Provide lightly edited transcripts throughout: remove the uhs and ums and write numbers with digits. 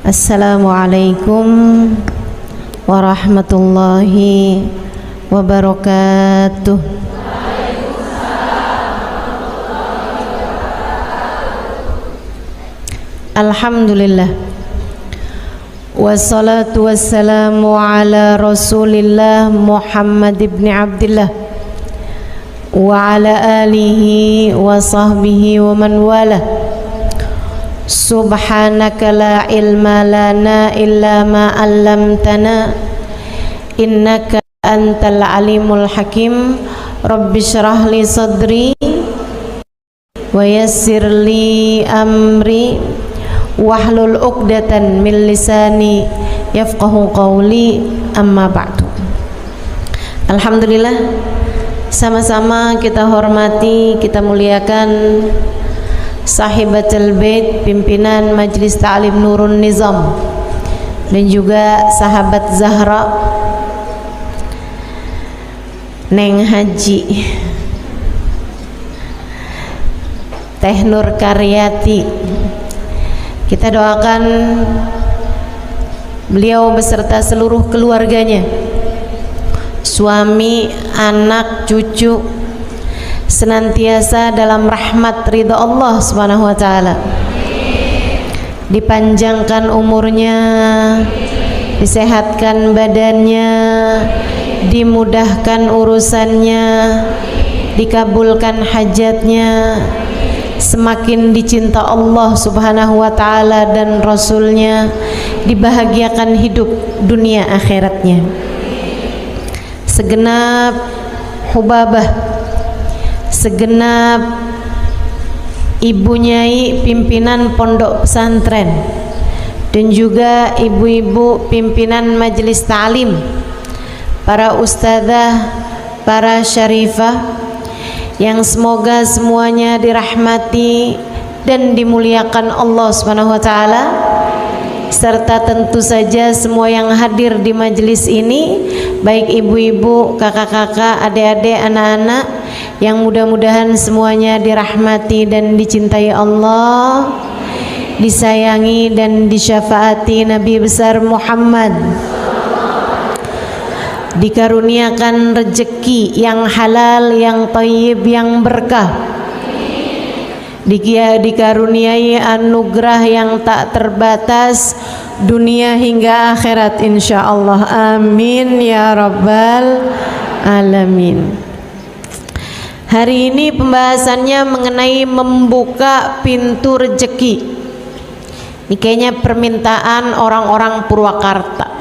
Assalamualaikum warahmatullahi wabarakatuh. Alhamdulillah, wassalatu wassalamu ala Rasulillah Muhammad ibn Abdillah wa ala alihi wa sahbihi wa man wala. Subhanaka la ilma lana illa ma 'allamtana innaka antal alimul hakim. Rabbi shrah li sadri wa yassir li amri wahlul 'uqdatan min lisani yafqahu qawli, amma ba'du. Alhamdulillah, sama-sama kita hormati, kita muliakan Sahibatul Bait, pimpinan Majelis Ta'lim Nurun Nizam, dan juga sahabat Zahra Neng Haji Teh Nur Karyati. Kita doakan beliau beserta seluruh keluarganya, suami, anak, cucu, senantiasa dalam rahmat ridha Allah Subhanahu wa taala. Dipanjangkan umurnya, disehatkan badannya, dimudahkan urusannya, dikabulkan hajatnya, semakin dicinta Allah Subhanahu wa taala dan Rasulnya, dibahagiakan hidup dunia akhiratnya. Segenap hubabah, segenap ibu nyai pimpinan pondok pesantren, dan juga ibu-ibu pimpinan majelis ta'lim, para ustadzah, para syarifah, yang semoga semuanya dirahmati dan dimuliakan Allah Subhanahu wa taala, serta tentu saja semua yang hadir di majelis ini, baik ibu-ibu, kakak-kakak, adik-adik, anak-anak, yang mudah-mudahan semuanya dirahmati dan dicintai Allah, disayangi dan disyafaati Nabi besar Muhammad, dikaruniakan rezeki yang halal, yang thayyib, yang berkah, dikaruniai anugerah yang tak terbatas dunia hingga akhirat insyaallah. Amin ya rabbal alamin. Hari ini pembahasannya mengenai membuka pintu rezeki. Ini kayaknya permintaan orang-orang Purwakarta.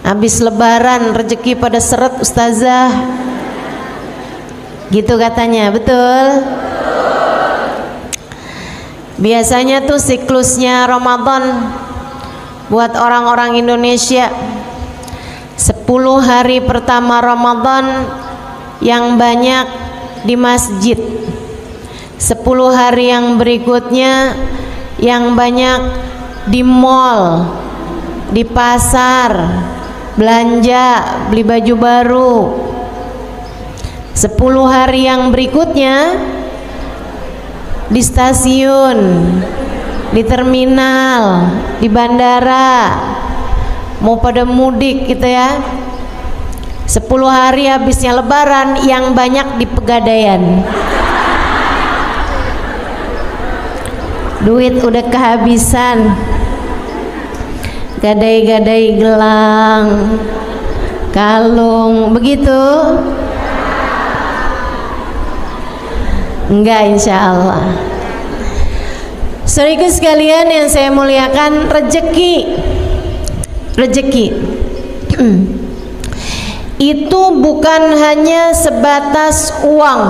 Habis lebaran rezeki pada seret ustazah, gitu katanya, betul? Biasanya tuh siklusnya Ramadan buat orang-orang Indonesia, 10 hari pertama Ramadan yang banyak di masjid, 10 hari yang berikutnya yang banyak di mall, di pasar, belanja, beli baju baru. 10 hari yang berikutnya di stasiun, di terminal, di bandara, mau pada mudik gitu ya. 10 hari habisnya lebaran yang banyak di Pegadaian. Duit udah kehabisan, gadai-gadai gelang, kalung, begitu? Enggak, insya Allah. Saudaraku sekalian yang saya muliakan, rezeki itu bukan hanya sebatas uang,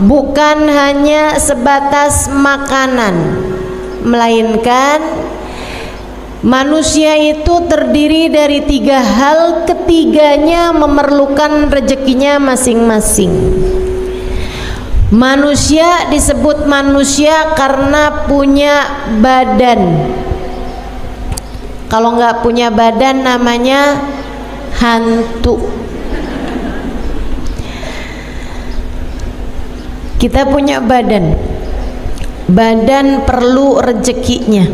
bukan hanya sebatas makanan, melainkan manusia itu terdiri dari 3 hal, ketiganya memerlukan rezekinya masing-masing. Manusia disebut manusia karena punya badan. Kalau nggak punya badan namanya hantu. Kita punya badan. Badan perlu rezekinya,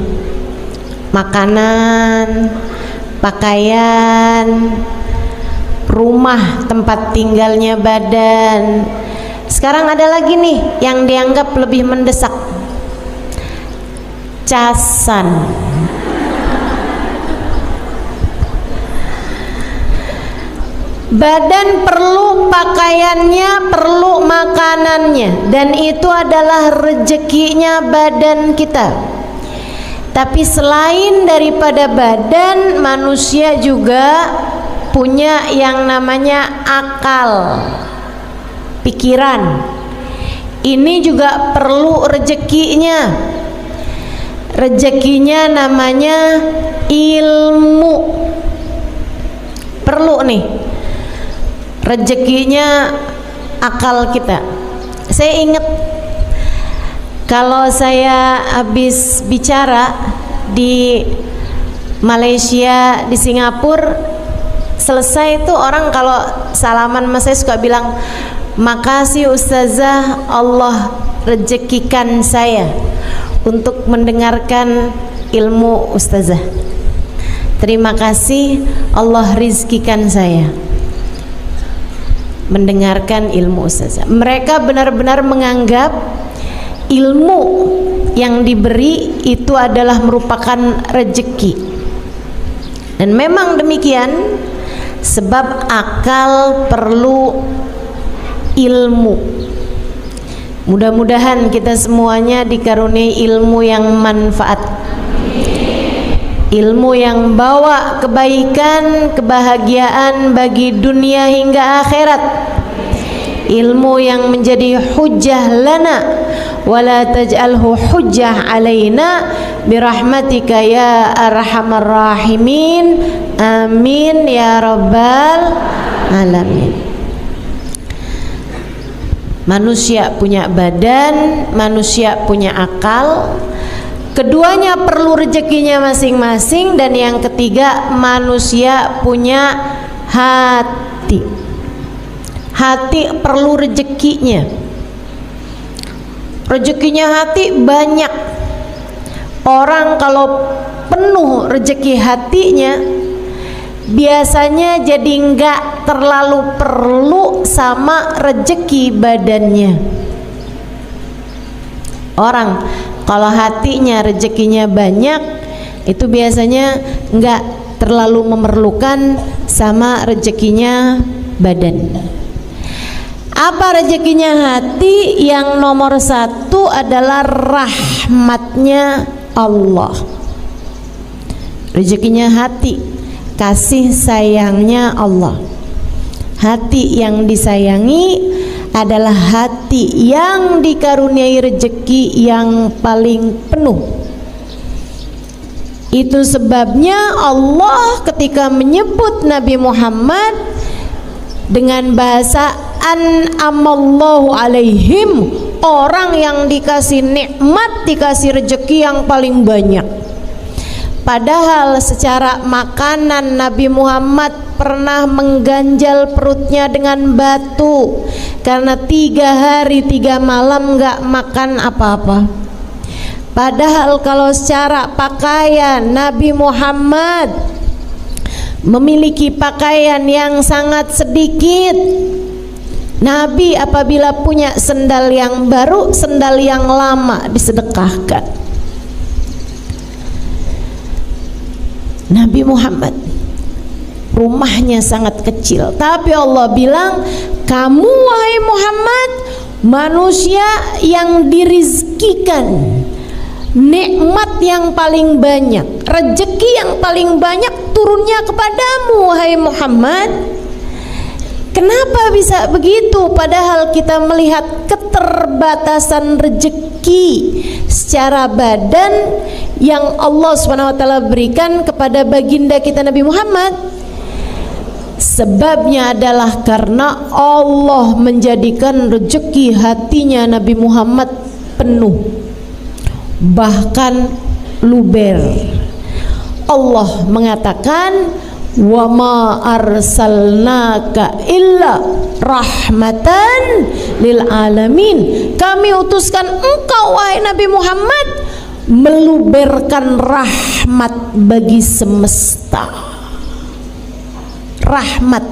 makanan, pakaian, rumah tempat tinggalnya badan. Sekarang ada lagi nih yang dianggap lebih mendesak, casan. Badan perlu pakaiannya, perlu makanannya, dan itu adalah rezekinya badan kita. Tapi selain daripada badan, manusia juga punya yang namanya akal, pikiran. Ini juga perlu rezekinya. Rezekinya namanya ilmu. Perlu nih rezekinya akal kita. Saya ingat kalau saya habis bicara di Malaysia, di Singapura, selesai itu orang kalau salaman sama saya suka bilang, makasih Ustazah, Allah rezekikan saya untuk mendengarkan ilmu Ustazah. Terima kasih, Allah rizkikan saya mendengarkan ilmu Ustazah. Mereka benar-benar menganggap ilmu yang diberi itu adalah merupakan rezeki. Dan memang demikian, sebab akal perlu ilmu. Mudah-mudahan kita semuanya dikaruniai ilmu yang manfaat, ilmu yang bawa kebaikan, kebahagiaan bagi dunia hingga akhirat, ilmu yang menjadi hujjah lana wala taj'alhu hujjah alaina birahmatika ya arhamar rahimin, amin ya rabbal alamin. Manusia punya badan, manusia punya akal. Keduanya perlu rezekinya masing-masing. Dan yang ketiga, manusia punya hati. Hati perlu rezekinya. Rezekinya hati banyak. Orang kalau penuh rezeki hatinya, biasanya jadi enggak terlalu perlu sama rezeki badannya. Orang kalau hatinya rezekinya banyak, itu biasanya enggak terlalu memerlukan sama rezekinya badan. Apa rezekinya hati? Yang nomor satu adalah rahmatnya Allah. Rezekinya hati, kasih sayangnya Allah. Hati yang disayangi adalah hati yang dikaruniai rezeki yang paling penuh. Itu sebabnya Allah ketika menyebut Nabi Muhammad dengan bahasa an'amallahu alaihim, orang yang dikasih nikmat, dikasih rezeki yang paling banyak. Padahal secara makanan Nabi Muhammad pernah mengganjal perutnya dengan batu karena 3 hari 3 malam gak makan apa-apa. Padahal kalau secara pakaian Nabi Muhammad memiliki pakaian yang sangat sedikit. Nabi apabila punya sendal yang baru, sendal yang lama disedekahkan. Nabi Muhammad rumahnya sangat kecil, tapi Allah bilang, kamu wahai Muhammad manusia yang dirizkikan nikmat yang paling banyak, rezeki yang paling banyak turunnya kepadamu wahai Muhammad. Kenapa bisa begitu? Padahal kita melihat keterbatasan rezeki secara badan yang Allah SWT berikan kepada baginda kita Nabi Muhammad. Sebabnya adalah karena Allah menjadikan rezeki hatinya Nabi Muhammad penuh, bahkan luber. Allah mengatakan, wa ma arsalnaka illa rahmatan lil alamin. Kami utuskan engkau wahai Nabi Muhammad meluberkan rahmat bagi semesta. Rahmat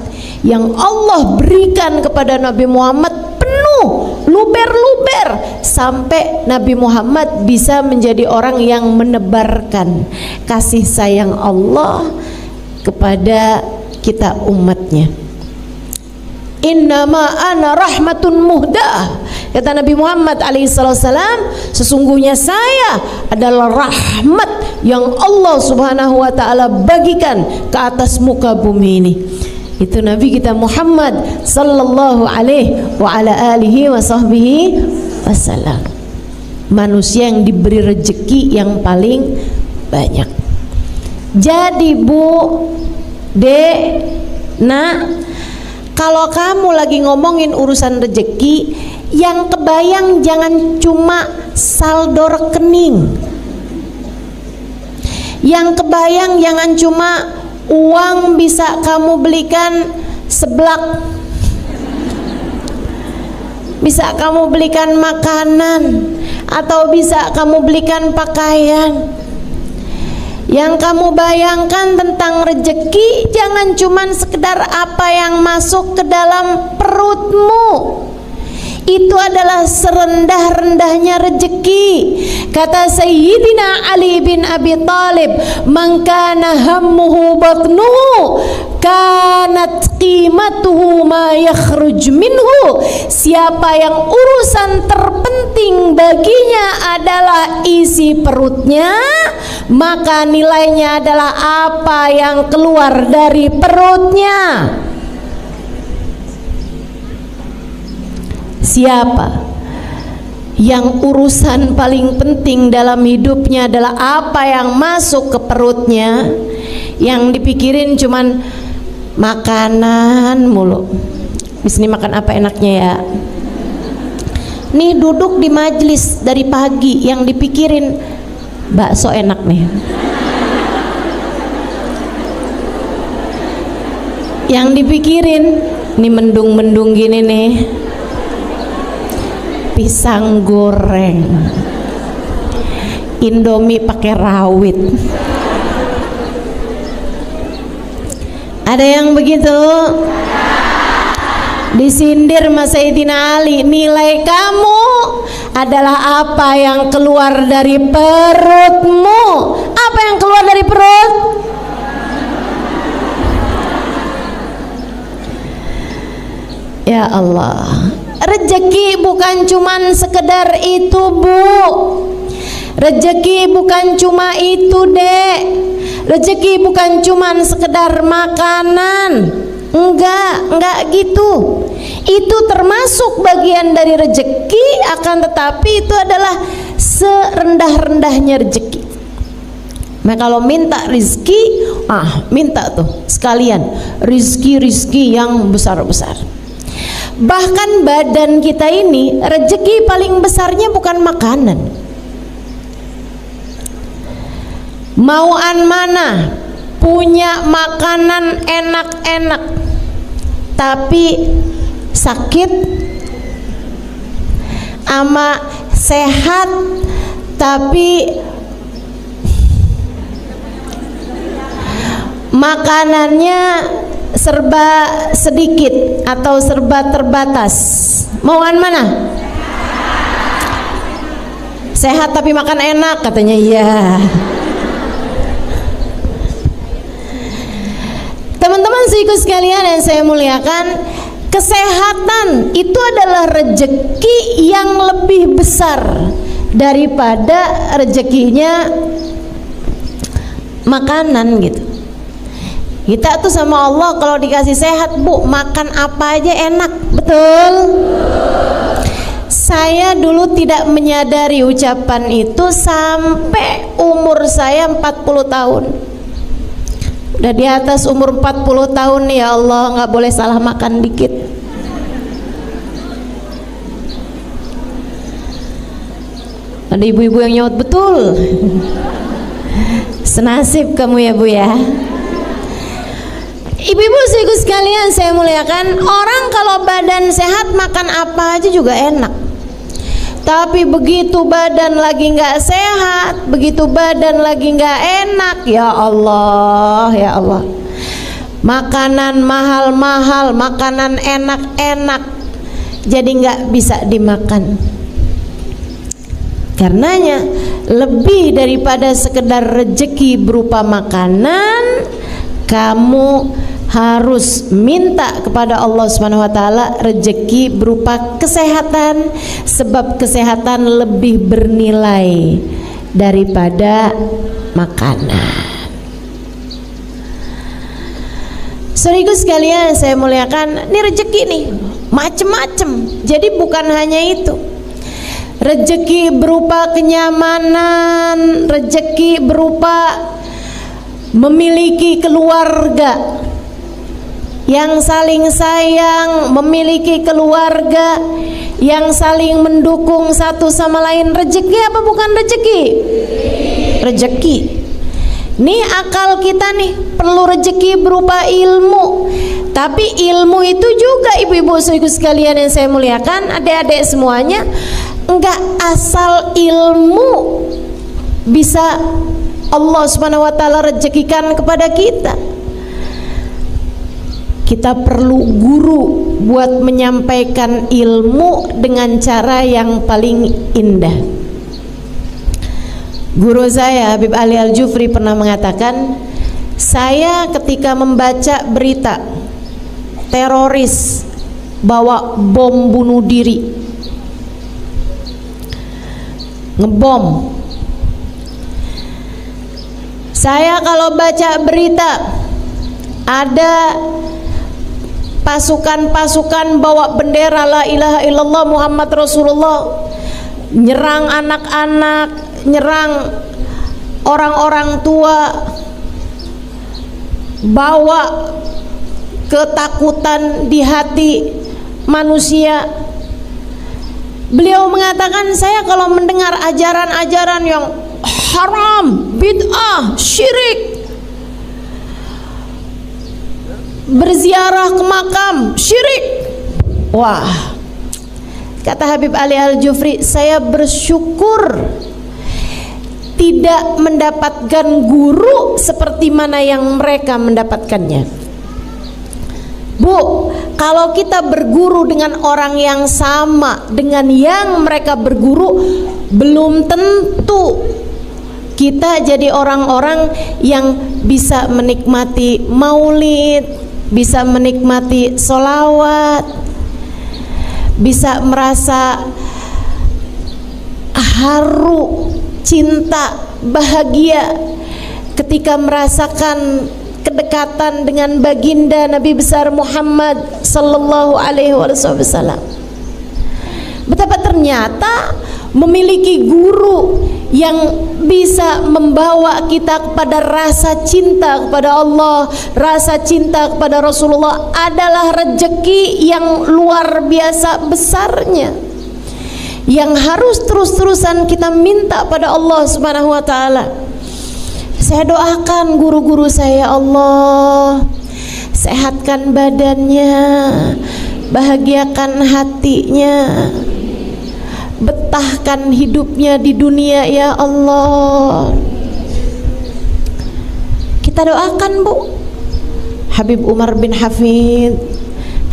yang Allah berikan kepada Nabi Muhammad penuh, luber-luber, sampai Nabi Muhammad bisa menjadi orang yang menebarkan kasih sayang Allah kepada kita umatnya. Innama ana rahmatun muhdah, kata Nabi Muhammad alaihissalam, sesungguhnya saya adalah rahmat yang Allah subhanahu wa ta'ala bagikan ke atas muka bumi ini. Itu Nabi kita Muhammad sallallahu alaihi wa ala alihi wa sahbihi wasallam, manusia yang diberi rezeki yang paling banyak. Jadi Bu, Dek, Nak, kalau kamu lagi ngomongin urusan rezeki, yang kebayang jangan cuma saldo rekening. Yang kebayang jangan cuma uang bisa kamu belikan seblak, bisa kamu belikan makanan, atau bisa kamu belikan pakaian. Yang kamu bayangkan tentang rezeki jangan cuman sekedar apa yang masuk ke dalam perutmu. Itu adalah serendah-rendahnya rezeki. Kata Sayyidina Ali bin Abi Thalib, "Man kana hammuhu batnuhu, kanat qimatuhu ma yakhruj minhu." Siapa yang urusan terpenting baginya adalah isi perutnya, maka nilainya adalah apa yang keluar dari perutnya. Siapa yang urusan paling penting dalam hidupnya adalah apa yang masuk ke perutnya, yang dipikirin cuman makanan mulu. Bisnis makan apa enaknya ya? Nih duduk di majelis dari pagi, yang dipikirin bakso enak nih. Yang dipikirin nih mendung-mendung gini nih, pisang goreng, Indomie pakai rawit. Ada yang begitu? Disindir Mas Sayyidina Ali, nilai kamu adalah apa yang keluar dari perutmu. Apa yang keluar dari perut? Ya Allah, rezeki bukan cuman sekedar itu Bu. Rezeki bukan cuma itu Dek. Rezeki bukan cuman sekedar makanan. Enggak gitu. Itu termasuk bagian dari rezeki, akan tetapi itu adalah serendah-rendahnya rezeki. Nah kalau minta rizki, minta tuh sekalian rizki yang besar-besar. Bahkan badan kita ini, rezeki paling besarnya bukan makanan. Mauan mana punya makanan enak-enak tapi sakit, ama sehat tapi makanannya serba sedikit atau serba terbatas. Mauan mana? Sehat tapi makan enak, katanya iya. Teman-teman seiku sekalian yang saya muliakan, kesehatan itu adalah rezeki yang lebih besar daripada rezekinya makanan gitu. Kita tuh sama Allah kalau dikasih sehat Bu, makan apa aja enak, betul? Saya dulu tidak menyadari ucapan itu sampai umur saya 40 tahun. Udah di atas umur 40 tahun nih, ya Allah, nggak boleh salah makan dikit. Ada ibu-ibu yang nyaut betul. Senasib kamu ya Bu ya. Ibu-ibu sekalian saya muliakan, orang kalau badan sehat makan apa aja juga enak. Tapi begitu badan lagi nggak sehat, begitu badan lagi nggak enak, ya Allah, ya Allah. Makanan mahal-mahal, makanan enak-enak, jadi nggak bisa dimakan. Karenanya lebih daripada sekedar rezeki berupa makanan, kamu harus minta kepada Allah Subhanahu wa taala rezeki berupa kesehatan, sebab kesehatan lebih bernilai daripada makanan. Saudaraku sekalian saya muliakan, ini rezeki nih macem-macem. Jadi bukan hanya itu. Rezeki berupa kenyamanan, rezeki berupa memiliki keluarga yang saling sayang, memiliki keluarga yang saling mendukung satu sama lain. Rezeki apa bukan rezeki? Rezeki. Nih akal kita nih perlu rezeki berupa ilmu. Tapi ilmu itu juga ibu-ibu sekalian yang saya muliakan, adik-adik semuanya, enggak asal ilmu bisa Allah Subhanahu wa taala rezekikan kepada kita. Kita perlu guru buat menyampaikan ilmu dengan cara yang paling indah. Guru saya Habib Ali Al-Jufri pernah mengatakan, saya ketika membaca berita teroris bawa bom bunuh diri, ngebom, saya kalau baca berita ada pasukan-pasukan bawa bendera la ilaha illallah Muhammad Rasulullah, nyerang anak-anak, nyerang orang-orang tua, bawa ketakutan di hati manusia. Beliau mengatakan, saya kalau mendengar ajaran-ajaran yang haram, bid'ah, syirik, berziarah ke makam, syirik, wah, kata Habib Ali Al-Jufri, saya bersyukur tidak mendapatkan guru seperti mana yang mereka mendapatkannya. Bu, kalau kita berguru dengan orang yang sama dengan yang mereka berguru, belum tentu kita jadi orang-orang yang bisa menikmati maulid, bisa menikmati sholawat, bisa merasa haru, cinta, bahagia ketika merasakan kedekatan dengan baginda Nabi besar Muhammad sallallahu alaihi wasallam. Betapa ternyata memiliki guru yang bisa membawa kita kepada rasa cinta kepada Allah, rasa cinta kepada Rasulullah adalah rezeki yang luar biasa besarnya, yang harus terus-terusan kita minta pada Allah Subhanahu wa taala. Saya doakan guru-guru saya, Allah sehatkan badannya, bahagiakan hatinya, betahkan hidupnya di dunia ya Allah. Kita doakan Bu, Habib Umar bin Hafid,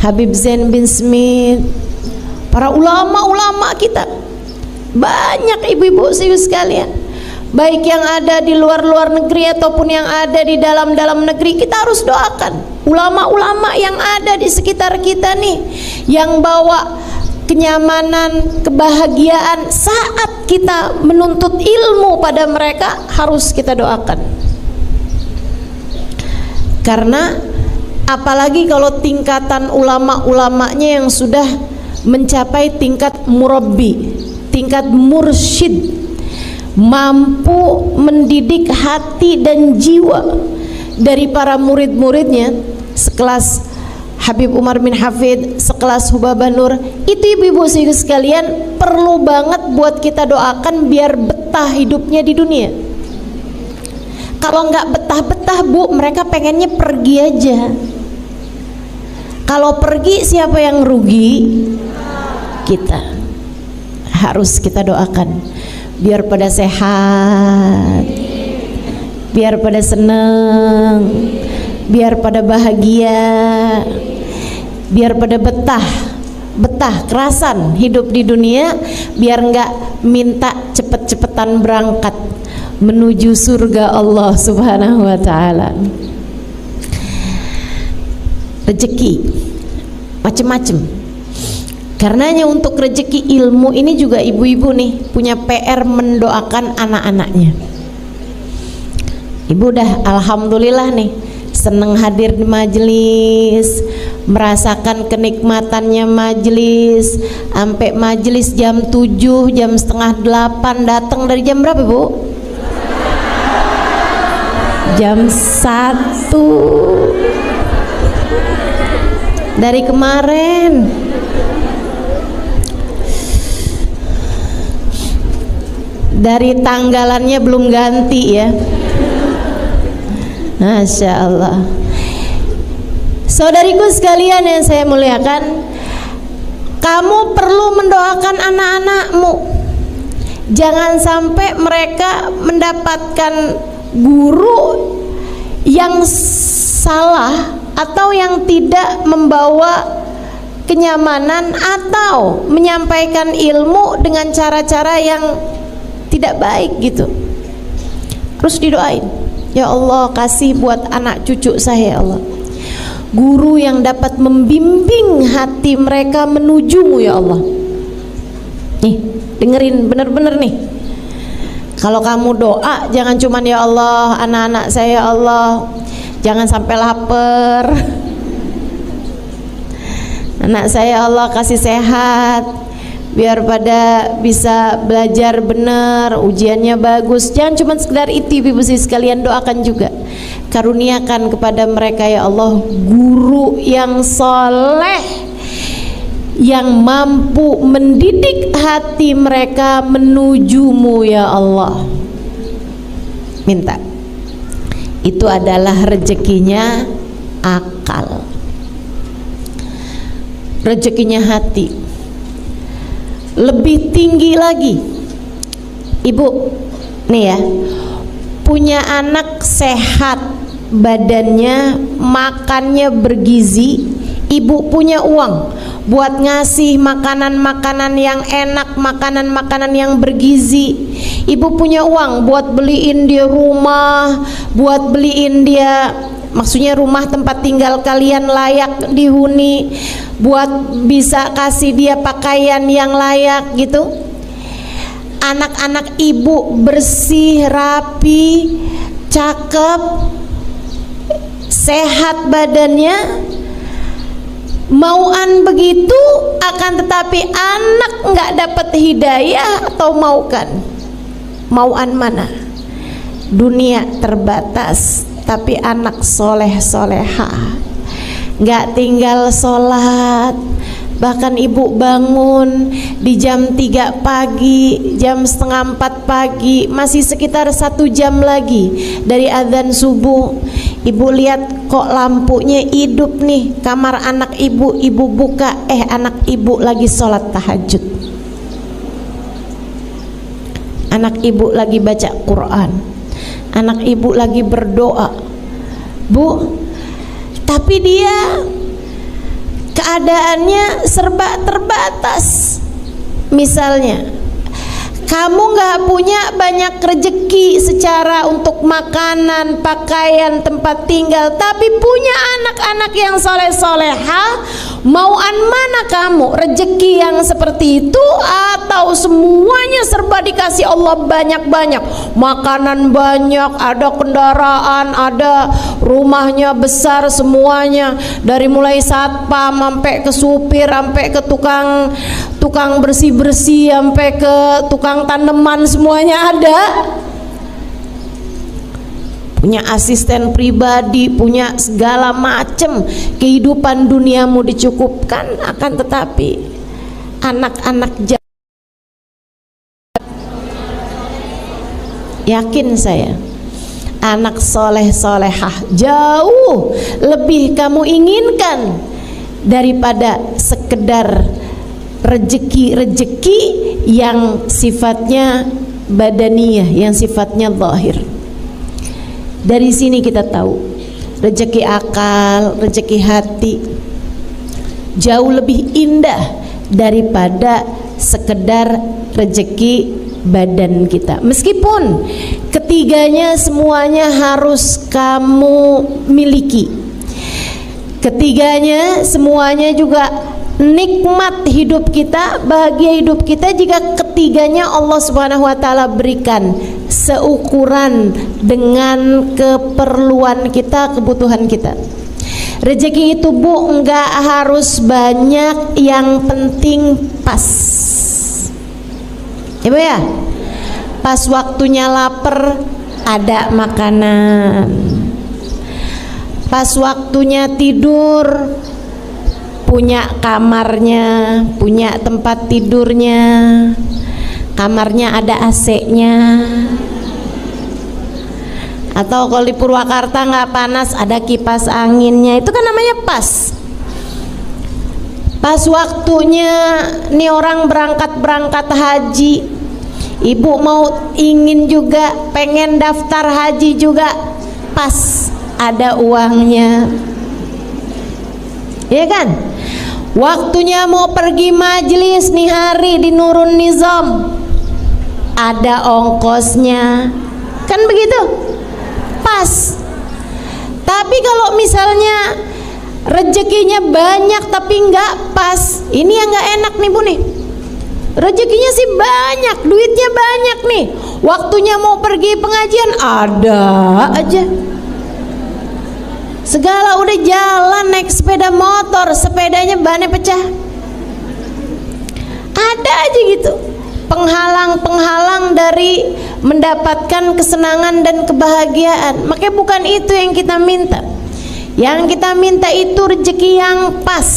Habib Zain bin Smith, para ulama-ulama kita, banyak ibu-ibu sekalian, baik yang ada di luar negeri ataupun yang ada di dalam negeri. Kita harus doakan ulama-ulama yang ada di sekitar kita nih, yang bawa kenyamanan, kebahagiaan saat kita menuntut ilmu pada mereka, harus kita doakan. Karena apalagi kalau tingkatan ulama-ulamanya yang sudah mencapai tingkat murabbi, tingkat mursyid, mampu mendidik hati dan jiwa dari para murid-muridnya, sekelas Habib Umar bin Hafid, sekelas Hubabah Nur. Itu ibu-ibu sekalian perlu banget buat kita doakan biar betah hidupnya di dunia. Kalau nggak betah-betah Bu, mereka pengennya pergi aja. Kalau pergi siapa yang rugi? Kita. Harus kita doakan biar pada sehat, biar pada seneng, biar pada bahagia, biar pada betah kerasan hidup di dunia, biar enggak minta cepet-cepetan berangkat menuju surga Allah Subhanahu wa ta'ala. Rezeki macem-macem. Karenanya untuk rezeki ilmu ini juga ibu-ibu nih punya PR mendoakan anak-anaknya. Ibu udah alhamdulillah nih seneng hadir di majelis, merasakan kenikmatannya majelis, sampai majelis jam 7, jam setengah 8, datang dari jam berapa Bu? Jam 1 dari kemarin. Dari tanggalannya belum ganti ya. Masya Allah. Saudariku sekalian yang saya muliakan, kamu perlu mendoakan anak-anakmu. Jangan sampai mereka mendapatkan guru yang salah atau yang tidak membawa kenyamanan atau menyampaikan ilmu dengan cara-cara yang tidak baik gitu. Terus didoain, ya Allah kasih buat anak cucu saya ya Allah guru yang dapat membimbing hati mereka menujumu ya Allah. Nih dengerin bener-bener nih, kalau kamu doa jangan cuman ya Allah anak-anak saya ya Allah jangan sampai lapar, anak saya ya Allah kasih sehat biar pada bisa belajar benar, ujiannya bagus. Jangan cuma sekedar itu ibu sekalian, doakan juga karuniakan kepada mereka ya Allah guru yang soleh, yang mampu mendidik hati mereka menujumu ya Allah. Minta. Itu adalah rezekinya akal, rezekinya hati. Lebih tinggi lagi ibu nih ya, punya anak sehat badannya, makannya bergizi, ibu punya uang buat ngasih makanan-makanan yang enak, makanan-makanan yang bergizi. Ibu punya uang buat beliin dia rumah, buat beliin dia, maksudnya rumah tempat tinggal kalian layak dihuni, buat bisa kasih dia pakaian yang layak gitu. Anak-anak ibu bersih, rapi, cakep, sehat badannya, mauan begitu, akan tetapi anak nggak dapat hidayah atau mauan mana? Dunia terbatas, tapi anak soleh soleha nggak tinggal sholat, bahkan ibu bangun di jam 3 pagi, jam setengah 4 pagi, masih sekitar 1 jam lagi dari adzan subuh. Ibu lihat kok lampunya hidup nih kamar anak ibu, ibu buka, anak ibu lagi sholat tahajud, anak ibu lagi baca Quran, anak ibu lagi berdoa Bu. Tapi dia keadaannya serba terbatas. Misalnya kamu nggak punya banyak rezeki secara untuk makanan, pakaian, tempat tinggal, tapi punya anak-anak yang soleh-soleha, mauan mana kamu? Rezeki yang seperti itu atau semuanya serba dikasih Allah banyak-banyak, makanan banyak, ada kendaraan, ada rumahnya besar semuanya, dari mulai satpam sampai ke supir, sampai ke tukang bersih-bersih, sampai ke tukang tanaman, semuanya ada. Punya asisten pribadi, punya segala macam, kehidupan duniamu dicukupkan. Akan tetapi anak-anak yakin saya, anak soleh solehah jauh lebih kamu inginkan daripada sekedar rejeki yang sifatnya badaniyah, yang sifatnya zahir. Dari sini kita tahu rejeki akal, rejeki hati jauh lebih indah daripada sekedar rejeki badan kita. Meskipun ketiganya semuanya harus kamu miliki, ketiganya semuanya juga nikmat hidup kita, bahagia hidup kita jika ketiganya Allah Subhanahu wa taala berikan seukuran dengan keperluan kita, kebutuhan kita. Rezeki itu Bu enggak harus banyak, yang penting pas. Ya Bu ya? Pas waktunya lapar ada makanan. Pas waktunya tidur punya kamarnya, punya tempat tidurnya, kamarnya ada AC-nya. Atau kalau di Purwakarta nggak panas, ada kipas anginnya. Itu kan namanya pas. Pas waktunya nih orang berangkat haji, ibu mau ingin juga pengen daftar haji juga, pas ada uangnya, ya kan? Waktunya mau pergi majelis nih hari di Nurun Nizam, ada ongkosnya, kan begitu? Pas. Tapi kalau misalnya rezekinya banyak tapi nggak pas, ini yang nggak enak nih Bu nih. Rezekinya sih banyak, duitnya banyak nih, waktunya mau pergi pengajian ada aja. Segala udah jalan naik sepeda motor, sepedanya bannya pecah, ada aja gitu penghalang-penghalang dari mendapatkan kesenangan dan kebahagiaan. Makanya bukan itu yang kita minta. Yang kita minta itu rezeki yang pas.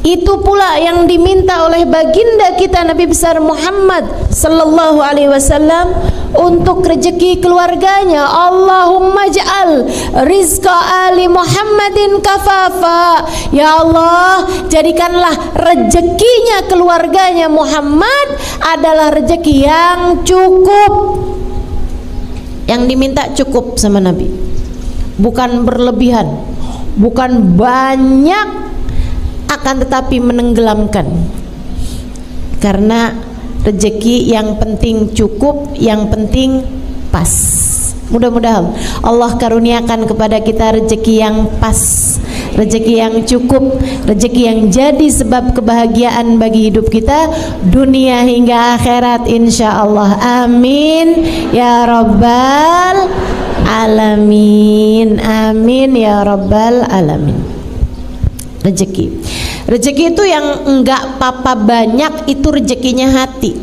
Itu pula yang diminta oleh baginda kita Nabi besar Muhammad sallallahu alaihi wasallam untuk rezeki keluarganya. Allahumma ja'al rizqa ali Muhammadin kafafa. Ya Allah, jadikanlah rezekinya keluarganya Muhammad adalah rezeki yang cukup. Yang diminta cukup sama Nabi, bukan berlebihan, bukan banyak, akan tetapi menenggelamkan. Karena rezeki yang penting cukup, yang penting pas. Mudah-mudahan Allah karuniakan kepada kita rezeki yang pas, rezeki yang cukup, rezeki yang jadi sebab kebahagiaan bagi hidup kita dunia hingga akhirat insyaallah. Amin ya rabbal alamin. Amin ya rabbal alamin. Rezeki itu yang enggak papa banyak, itu rezekinya hati.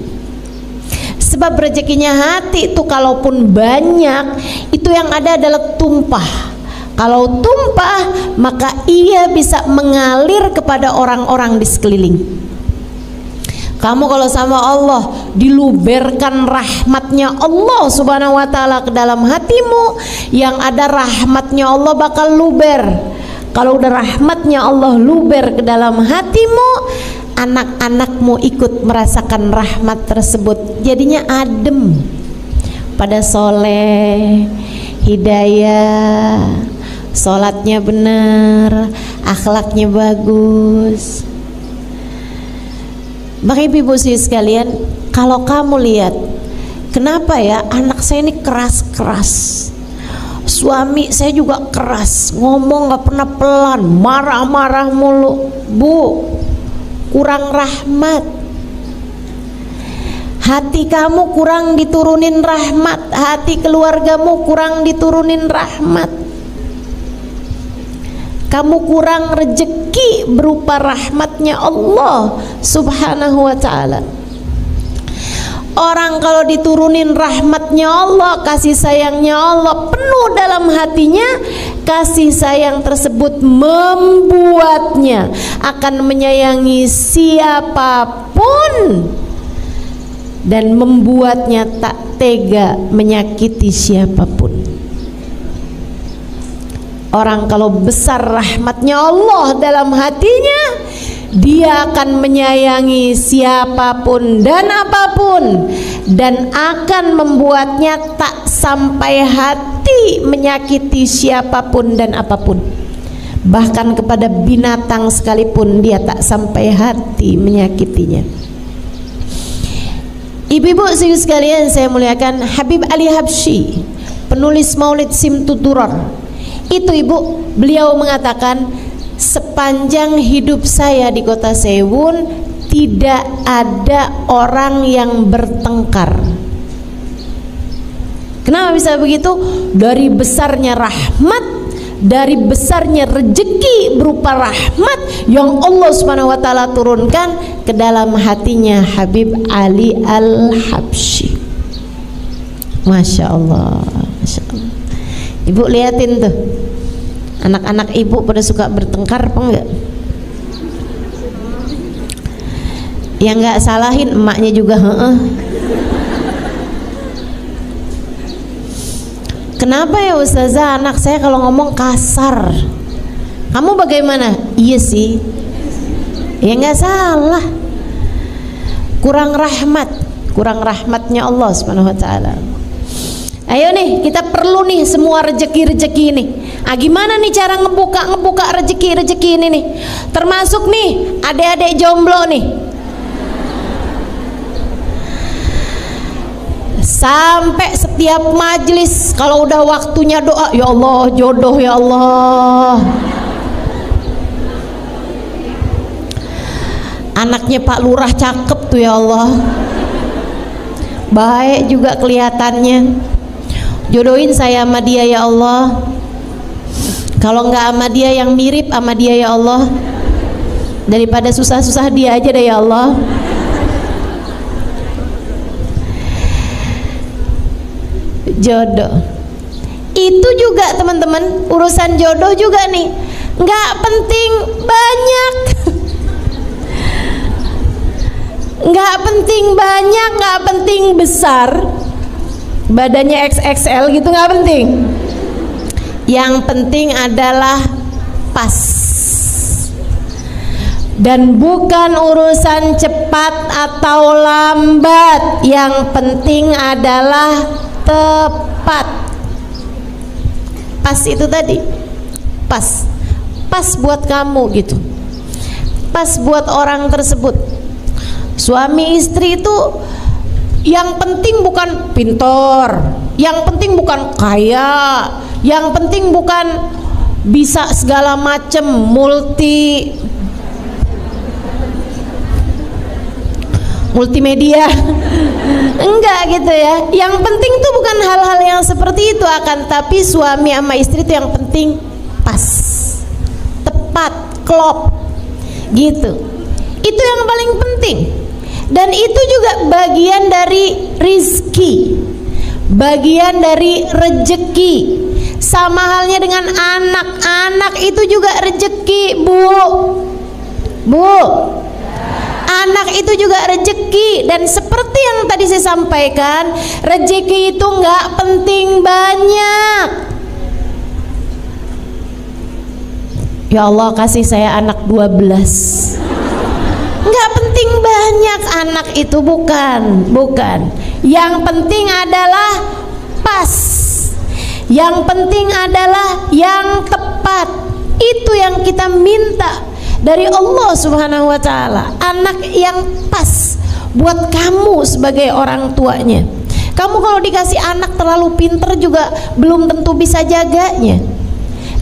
Sebab rezekinya hati itu kalaupun banyak, itu yang ada adalah tumpah. Kalau tumpah, maka ia bisa mengalir kepada orang-orang di sekeliling. Kamu kalau sama Allah diluberkan rahmatnya Allah subhanahu wa ta'ala ke dalam hatimu, yang ada rahmatnya Allah bakal luber. Kalau udah rahmatnya Allah luber ke dalam hatimu, anak-anakmu ikut merasakan rahmat tersebut, jadinya adem, pada soleh, hidayah, sholatnya benar, akhlaknya bagus. Bapak ibu sekalian, kalau kamu lihat, kenapa ya anak saya ini keras-keras, suami saya juga keras, ngomong gak pernah pelan, marah-marah mulu. Bu, kurang rahmat. Hati kamu kurang diturunin rahmat, hati keluargamu kurang diturunin rahmat. Kamu kurang rezeki berupa rahmatnya Allah subhanahu wa ta'ala. Orang kalau diturunin rahmatnya Allah, kasih sayangnya Allah penuh dalam hatinya, kasih sayang tersebut membuatnya akan menyayangi siapapun dan membuatnya tak tega menyakiti siapapun. Orang kalau besar rahmatnya Allah dalam hatinya, dia akan menyayangi siapapun dan apapun, dan akan membuatnya tak sampai hati menyakiti siapapun dan apapun. Bahkan kepada binatang sekalipun dia tak sampai hati menyakitinya. Ibu-ibu sekalian saya muliakan, Habib Ali Habsyi, penulis Maulid Simtud Durar, itu ibu, beliau mengatakan, sepanjang hidup saya di kota Sewun tidak ada orang yang bertengkar. Kenapa bisa begitu? Dari besarnya rahmat, dari besarnya rezeki berupa rahmat yang Allah Subhanahu wa taala turunkan ke dalam hatinya Habib Ali Al-Habsyi. Masya Allah, Masya Allah. Ibu liatin tuh, anak-anak ibu pada suka bertengkar apa enggak? Yang enggak salahin emaknya juga, Kenapa ya Ustazah, anak saya kalau ngomong kasar? Kamu bagaimana? Iya sih. Ya enggak salah. Kurang rahmat, kurang rahmatnya Allah Subhanahu wa taala. Ayo nih, kita perlu nih semua rezeki-rezeki nih. Gimana nih cara ngebuka rezeki-rezeki ini nih? Termasuk nih adik-adik jomblo nih. Sampai setiap majelis kalau udah waktunya doa, ya Allah jodoh ya Allah. Anaknya Pak Lurah cakep tuh ya Allah. Baik juga kelihatannya. Jodohin saya sama dia ya Allah. Kalau enggak sama dia yang mirip sama dia ya Allah. Daripada susah-susah dia aja deh ya Allah. Jodoh itu juga teman-teman, urusan jodoh juga nih, nggak penting banyak. Nggak penting banyak, nggak penting besar, badannya XXL gitu, nggak penting. Yang penting adalah pas. Dan bukan urusan cepat atau lambat, yang penting adalah tepat. Pas itu tadi, pas buat kamu gitu, pas buat orang tersebut. Suami istri itu yang penting bukan pintar, yang penting bukan kaya, yang penting bukan bisa segala macam multimedia. Enggak gitu ya. Yang penting tuh bukan hal-hal yang seperti itu, akan tapi suami sama istri itu yang penting pas, tepat, klop gitu. Itu yang paling penting. Dan itu juga bagian dari rizki, bagian dari rejeki. Sama halnya dengan anak itu juga rejeki, Bu. Anak itu juga rejeki. Dan seperti yang tadi saya sampaikan, rejeki itu nggak penting banyak. Ya Allah, kasih saya anak 12. Nggak penting banyak anak itu, bukan. Yang penting adalah pas. Yang penting adalah yang tepat. Itu yang kita minta dari Allah Subhanahu wa taala, anak yang pas buat kamu sebagai orang tuanya. Kamu kalau dikasih anak terlalu pinter juga belum tentu bisa jaganya.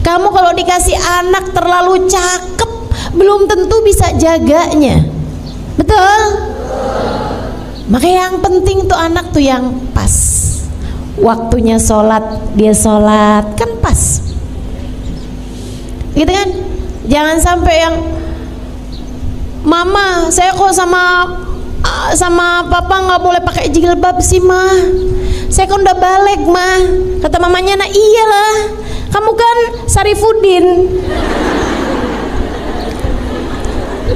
Kamu kalau dikasih anak terlalu cakep belum tentu bisa jaganya. Betul? Maka yang penting tuh anak tuh yang pas. Waktunya sholat, dia sholat, kan pas. Gitu kan? Jangan sampai yang, Mama, saya kok sama papa nggak boleh pakai jilbab sih, Ma. Saya kan udah balik, Ma. Kata mamanya, nah iyalah, kamu kan Sarifudin.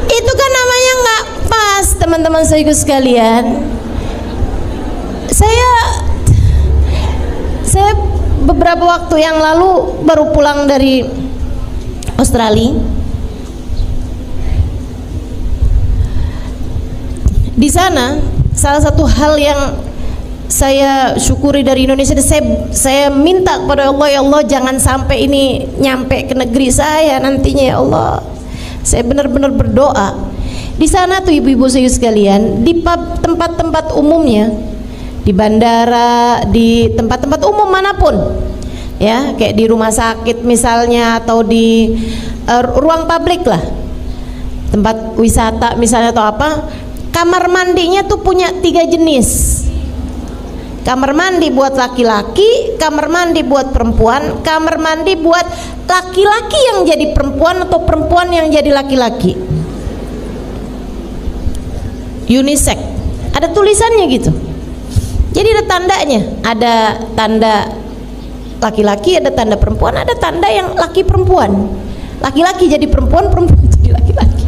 Itu kan namanya nggak pas, teman-teman saudaraku sekalian. Saya beberapa waktu yang lalu baru pulang dari Australia. Di sana salah satu hal yang saya syukuri dari Indonesia, saya minta kepada Allah, ya Allah jangan sampai ini nyampe ke negeri saya nantinya ya Allah. Saya benar-benar berdoa. Di sana tuh ibu-ibu saya sekalian, di tempat-tempat umumnya, di bandara, di tempat-tempat umum manapun, ya kayak di rumah sakit misalnya, atau di ruang publik lah, tempat wisata misalnya atau apa, kamar mandinya tuh punya 3 jenis. Kamar mandi buat laki-laki, kamar mandi buat perempuan, kamar mandi buat laki-laki yang jadi perempuan atau perempuan yang jadi laki-laki. Unisex, ada tulisannya gitu. Jadi ada tandanya, ada tanda laki-laki, ada tanda perempuan, ada tanda yang laki perempuan. Laki-laki jadi perempuan, perempuan jadi laki-laki.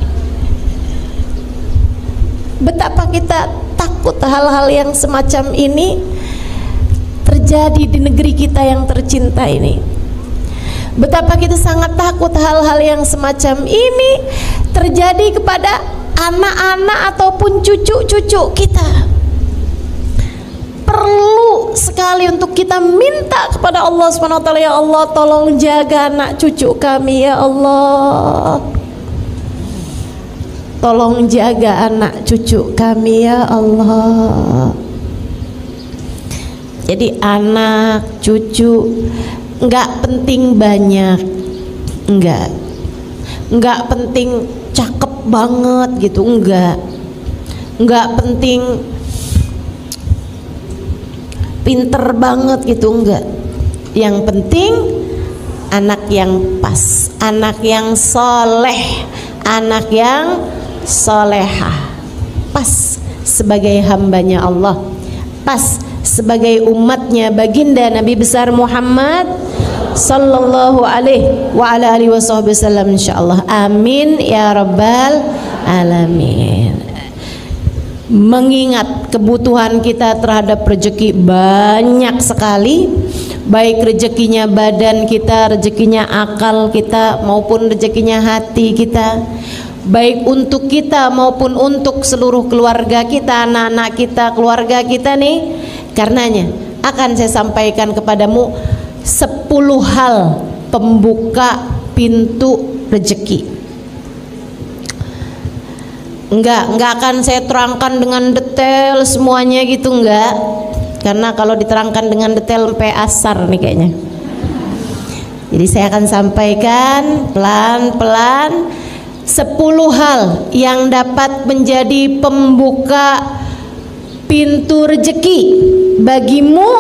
Betapa kita takut hal-hal yang semacam ini terjadi di negeri kita yang tercinta ini. Betapa kita sangat takut hal-hal yang semacam ini terjadi kepada anak-anak ataupun cucu-cucu kita. Perlu sekali untuk kita minta kepada Allah SWT, ya Allah tolong jaga anak cucu kami ya Allah. Tolong jaga anak cucu kami ya Allah. Jadi anak cucu nggak penting banyak, nggak penting cakep banget gitu, nggak penting pinter banget gitu, enggak. Yang penting anak yang pas, anak yang soleh, anak yang solehah, pas sebagai hambanya Allah, pas sebagai umatnya baginda Nabi besar Muhammad sallallahu alaihi wa ala alihi wasallam, insyaallah. Amin ya rabbal alamin. Mengingat kebutuhan kita terhadap rezeki banyak sekali, baik rezekinya badan kita, rezekinya akal kita, maupun rezekinya hati kita, baik untuk kita maupun untuk seluruh keluarga kita, anak-anak kita, keluarga kita nih. Karenanya akan saya sampaikan kepadamu 10 hal pembuka pintu rezeki. Enggak akan saya terangkan dengan detail semuanya gitu, enggak. Karena kalau diterangkan dengan detail sampai asar nih kayaknya. Jadi saya akan sampaikan pelan-pelan 10 hal yang dapat menjadi pembuka pintu rezeki bagimu,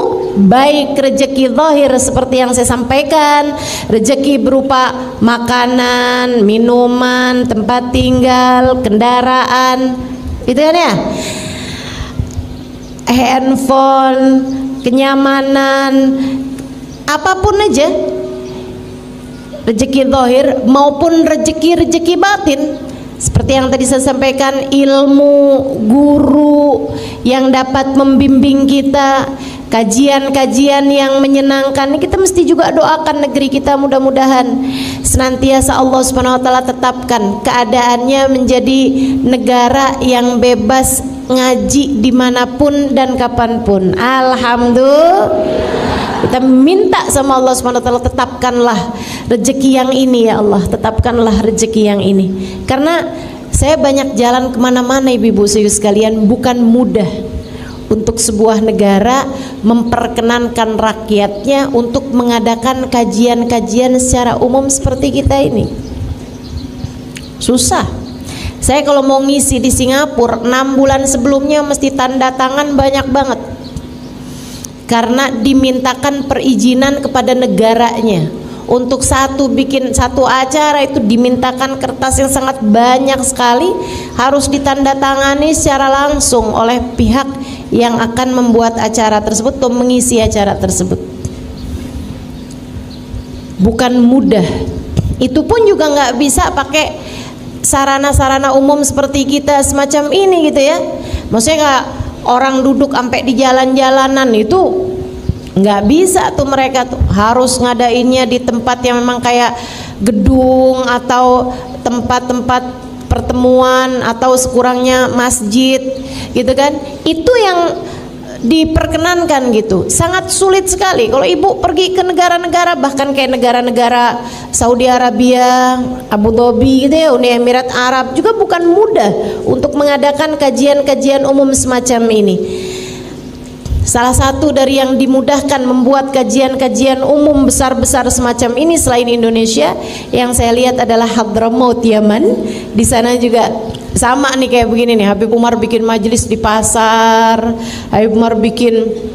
baik rezeki zahir seperti yang saya sampaikan, rezeki berupa makanan, minuman, tempat tinggal, kendaraan, gitu kan ya, handphone, kenyamanan, apapun aja, rezeki zahir maupun rezeki batin. Seperti yang tadi saya sampaikan, ilmu, guru yang dapat membimbing kita, kajian-kajian yang menyenangkan. Kita mesti juga doakan negeri kita, mudah-mudahan senantiasa Allah Subhanahu wa taala tetapkan keadaannya menjadi negara yang bebas ngaji dimanapun dan kapanpun. Alhamdulillah. Kita minta sama Allah Subhanahu wa taala, tetapkanlah rezeki yang ini ya Allah, tetapkanlah rezeki yang ini. Karena saya banyak jalan kemana-mana ibu-ibu sekalian, bukan mudah untuk sebuah negara memperkenankan rakyatnya untuk mengadakan kajian-kajian secara umum seperti kita ini. Susah. Saya kalau mau ngisi di Singapura 6 bulan sebelumnya mesti tanda tangan banyak banget, karena dimintakan perizinan kepada negaranya. Untuk bikin satu acara itu dimintakan kertas yang sangat banyak sekali, harus ditandatangani secara langsung oleh pihak yang akan membuat acara tersebut atau mengisi acara tersebut. Bukan mudah. Itu pun juga nggak bisa pakai sarana-sarana umum seperti kita semacam ini gitu ya. Maksudnya nggak orang duduk sampai di jalan-jalanan, itu Nggak bisa tuh mereka tuh harus ngadainnya di tempat yang memang kayak gedung atau tempat-tempat pertemuan atau sekurangnya masjid gitu kan. Itu yang diperkenankan gitu. Sangat sulit sekali kalau ibu pergi ke negara-negara, bahkan kayak negara-negara Saudi Arabia, Abu Dhabi gitu ya, Uni Emirat Arab, juga bukan mudah untuk mengadakan kajian-kajian umum semacam ini. Salah satu dari yang dimudahkan membuat kajian-kajian umum besar-besar semacam ini selain Indonesia, yang saya lihat adalah Hadramaut, Yaman. Di sana juga sama nih kayak begini nih, Habib Umar bikin majelis di pasar, Habib Umar bikin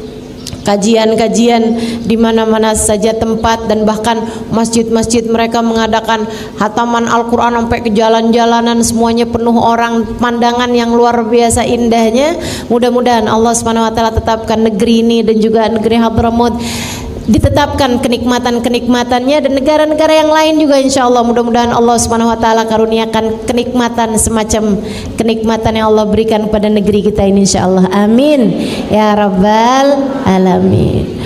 kajian-kajian di mana-mana saja tempat, dan bahkan masjid-masjid mereka mengadakan hataman Al-Quran sampai ke jalan-jalanan, semuanya penuh orang, pemandangan yang luar biasa indahnya. Mudah-mudahan Allah SWT tetapkan negeri ini dan juga negeri Hadramaut ditetapkan kenikmatan-kenikmatannya, dan negara-negara yang lain juga insya Allah. Mudah-mudahan Allah SWT karuniakan kenikmatan semacam kenikmatan yang Allah berikan kepada negeri kita ini insya Allah, amin ya rabbal alamin.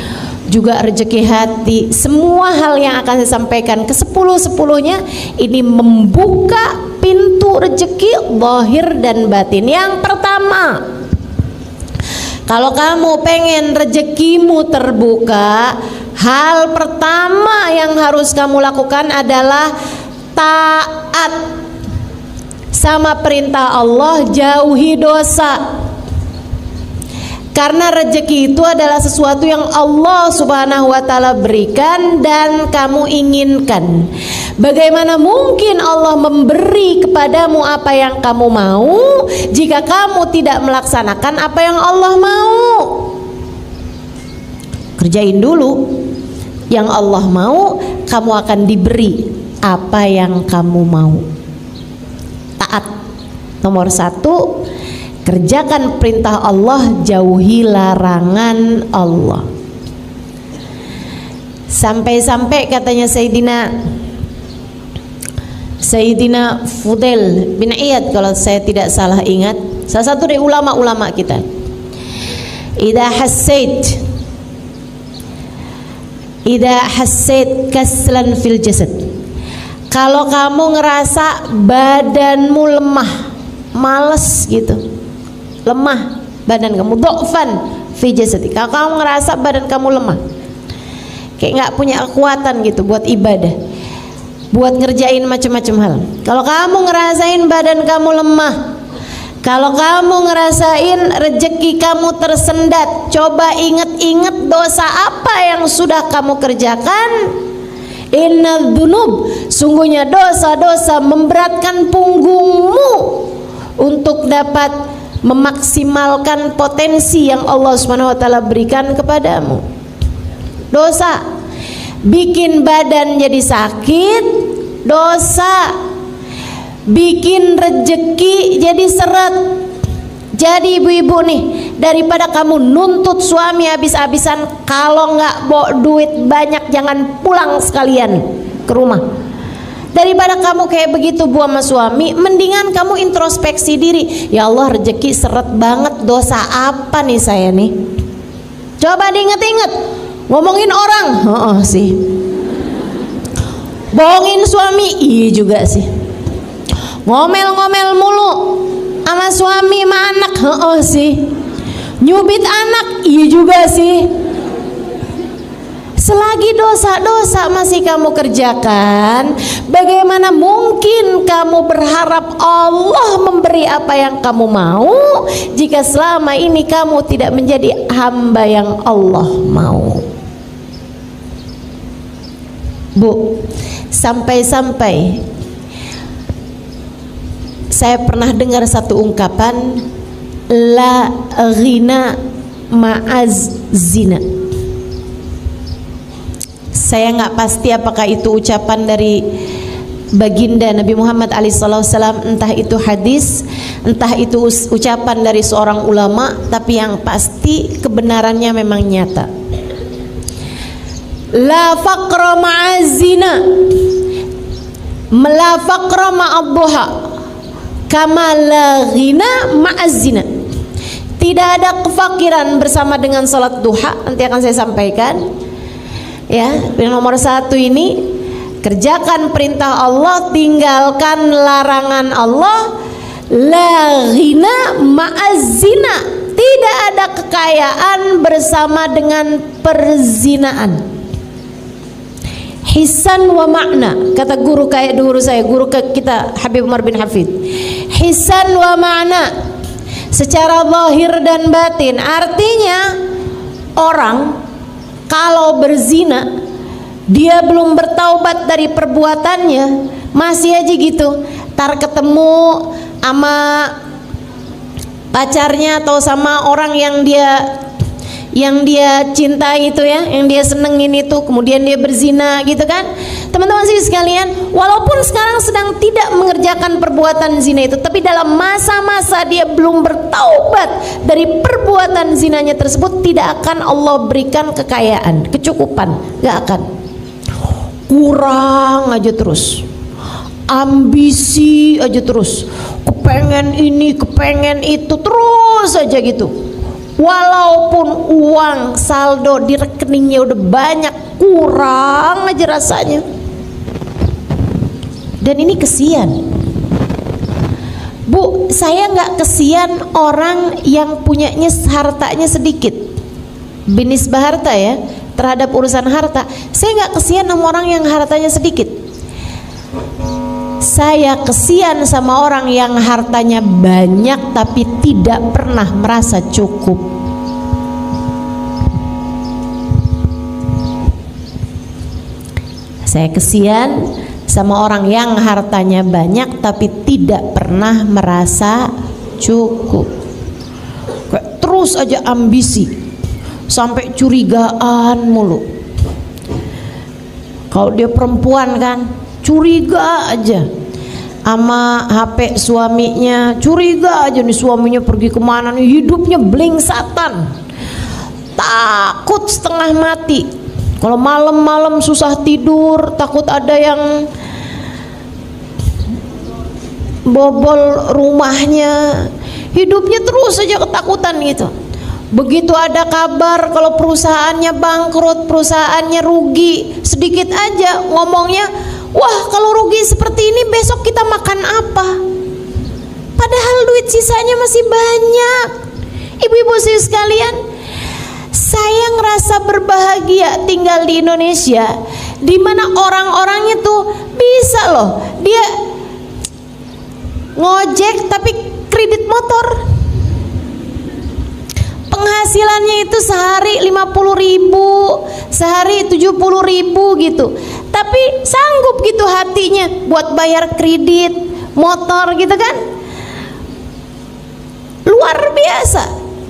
Juga rezeki hati, semua hal yang akan saya sampaikan ke 10-10-nya ini membuka pintu rezeki zahir dan batin. Yang pertama, kalau kamu pengen rezekimu terbuka, hal pertama yang harus kamu lakukan adalah taat sama perintah Allah, jauhi dosa. Karena rezeki itu adalah sesuatu yang Allah Subhanahu wa taala berikan dan kamu inginkan. Bagaimana mungkin Allah memberi kepadamu apa yang kamu mau jika kamu tidak melaksanakan apa yang Allah mau? Kerjain dulu yang Allah mau, kamu akan diberi apa yang kamu mau. Taat. Nomor 1, kerjakan perintah Allah, jauhi larangan Allah. Sampai-sampai katanya Sayyidina Fudail bin Iyad, kalau saya tidak salah ingat, salah satu dari ulama-ulama kita, idza hassait kaslan fil jasad, kalau kamu ngerasa badanmu lemah, males gitu, lemah badan kamu, dhofan fi jasadi, kalau kamu ngerasa badan kamu lemah, kayak nggak punya kekuatan gitu buat ibadah, buat ngerjain macam-macam hal. Kalau kamu ngerasain badan kamu lemah, kalau kamu ngerasain rezeki kamu tersendat, coba ingat-ingat dosa apa yang sudah kamu kerjakan. Innal dzunub, sungguhnya dosa-dosa memberatkan punggungmu untuk dapat memaksimalkan potensi yang Allah Subhanahu wa taala berikan kepadamu. Dosa bikin badan jadi sakit, dosa bikin rezeki jadi seret. Jadi ibu-ibu nih, daripada kamu nuntut suami habis-habisan, kalau nggak bawa duit banyak jangan pulang sekalian ke rumah. Daripada kamu kayak begitu bu sama suami, mendingan kamu introspeksi diri. Ya Allah, rezeki seret banget, dosa apa nih saya nih? Coba diinget-inget. Ngomongin orang, sih. Bohongin suami, iya juga sih. Ngomel-ngomel mulu sama suami sama anak, sih. Nyubit anak, iya juga sih. Selagi dosa-dosa masih kamu kerjakan, bagaimana mungkin kamu berharap Allah memberi apa yang kamu mau jika selama ini kamu tidak menjadi hamba yang Allah mau? Bu, sampai-sampai saya pernah dengar satu ungkapan, la ghina ma'az zina. Saya nggak pasti apakah itu ucapan dari baginda Nabi Muhammad SAW, entah itu hadis, entah itu ucapan dari seorang ulama, tapi yang pasti kebenarannya memang nyata. La faqra ma'azina, la faqra ma'adduha, kama la ghina ma'azina. Tidak ada kefakiran bersama dengan salat duha. Nanti akan saya sampaikan. Ya, yang nomor 1 ini, kerjakan perintah Allah, tinggalkan larangan Allah. La ghina ma'az-zina. Tidak ada kekayaan bersama dengan perzinaan. Hisan wa makna, kata guru saya, guru kita Habib Umar bin Hafid. Hisan wa makna, secara zahir dan batin. Artinya orang kalau berzina, dia belum bertaubat dari perbuatannya, masih aja gitu. Tar ketemu sama pacarnya atau sama orang yang dia cintai itu ya, yang dia senengin itu, kemudian dia berzina gitu kan. Teman-teman sekalian, walaupun sekarang sedang tidak mengerjakan perbuatan zina itu, tapi dalam masa-masa dia belum bertaubat dari perbuatan zinanya tersebut, tidak akan Allah berikan kekayaan, kecukupan, gak akan. Kurang aja terus, ambisi aja terus, kepengen ini, kepengen itu, terus aja gitu. Walaupun uang saldo di rekeningnya udah banyak, kurang aja rasanya. Dan ini kesian. Bu, saya nggak kesian orang yang punyanya hartanya sedikit, binisbah harta ya, terhadap urusan harta. Saya nggak kesian sama orang yang hartanya sedikit. Saya kesian sama orang yang hartanya banyak tapi tidak pernah merasa cukup. Saya kesian sama orang yang hartanya banyak tapi tidak pernah merasa cukup. Kayak terus aja ambisi, sampai curigaan mulu. Kalau dia perempuan kan, curiga aja sama HP suaminya, curiga aja nih suaminya pergi kemana nih, hidupnya blingsatan, takut setengah mati. Kalau malam-malam susah tidur, takut ada yang bobol rumahnya, hidupnya terus aja ketakutan gitu. Begitu ada kabar kalau perusahaannya bangkrut, perusahaannya rugi, sedikit aja ngomongnya, wah kalau rugi seperti ini besok kita makan apa? Padahal duit sisanya masih banyak. Ibu-ibu sekalian, saya ngerasa berbahagia tinggal di Indonesia, di mana orang-orangnya tuh bisa loh, dia ngojek tapi kredit motor. Penghasilannya itu sehari 50.000, sehari 70.000 gitu. Tapi sanggup gitu hatinya buat bayar kredit motor gitu kan. Luar biasa.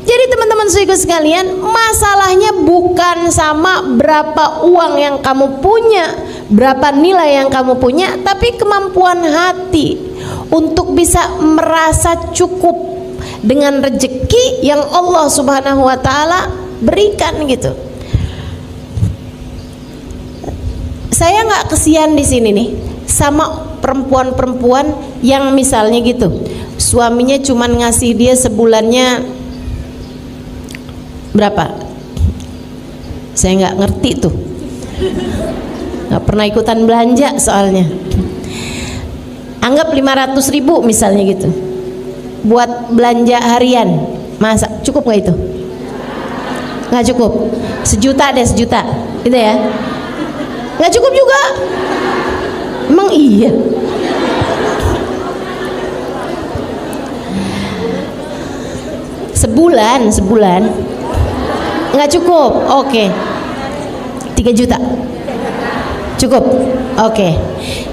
Jadi teman-teman sekalian, masalahnya bukan sama berapa uang yang kamu punya, berapa nilai yang kamu punya, tapi kemampuan hati untuk bisa merasa cukup dengan rezeki yang Allah Subhanahu wa taala berikan gitu. Saya nggak kesian di sini nih sama perempuan-perempuan yang misalnya gitu, suaminya cuman ngasih dia sebulannya berapa? Saya nggak ngerti tuh, nggak pernah ikutan belanja soalnya. Anggap 500.000 misalnya gitu, buat belanja harian, masa cukup nggak itu? Nggak cukup. 1 juta deh, 1 juta gitu ya, nggak cukup juga. Emang iya? Sebulan nggak cukup. Oke. 3 juta cukup. Oke.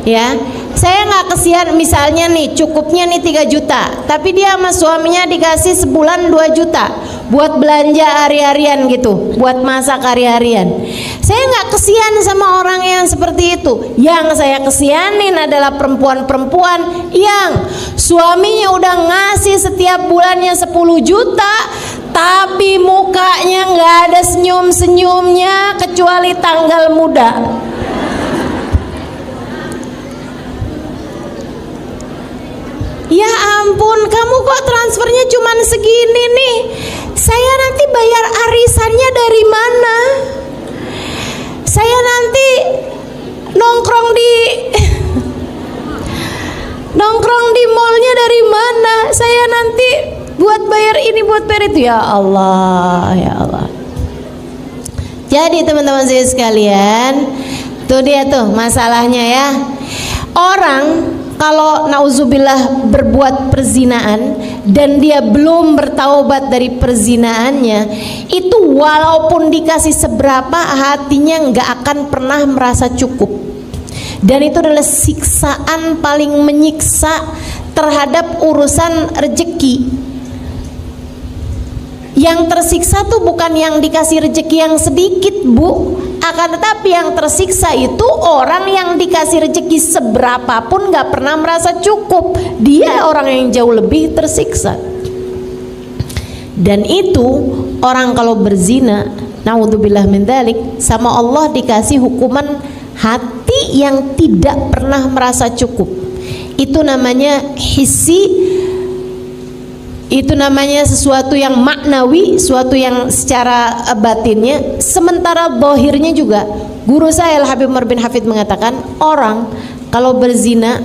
Ya, saya nggak kesian misalnya nih cukupnya nih 3 juta, tapi dia sama suaminya dikasih sebulan 2 juta buat belanja hari-harian gitu, buat masak hari-harian. Saya nggak kesian sama orang yang seperti itu. Yang saya kesianin adalah perempuan-perempuan yang suaminya udah ngasih setiap bulannya 10 juta, tapi mukanya nggak ada senyum-senyumnya kecuali tanggal muda. Ya ampun, kamu kok transfernya cuman segini nih? Saya nanti bayar arisannya dari mana? Saya nanti nongkrong di mallnya dari mana? Saya nanti buat bayar ini, buat bayar itu. Ya Allah, ya Allah. Jadi teman-teman saya sekalian, tuh dia tuh masalahnya ya. Orang kalau nauzubillah berbuat perzinaan dan dia belum bertaubat dari perzinaannya, itu walaupun dikasih seberapa, hatinya nggak akan pernah merasa cukup. Dan itu adalah siksaan paling menyiksa terhadap urusan rezeki. Yang tersiksa tuh bukan yang dikasih rezeki yang sedikit, Bu, akan tetapi yang tersiksa itu orang yang dikasih rezeki seberapapun gak pernah merasa cukup. Dia orang yang jauh lebih tersiksa. Dan itu orang kalau berzina, naudzubillah min dzalik, sama Allah dikasih hukuman hati yang tidak pernah merasa cukup. Itu namanya hissi. Itu namanya sesuatu yang maknawi, sesuatu yang secara batinnya. Sementara zahirnya juga, guru saya Al-Habib Umar bin Hafid mengatakan, orang kalau berzina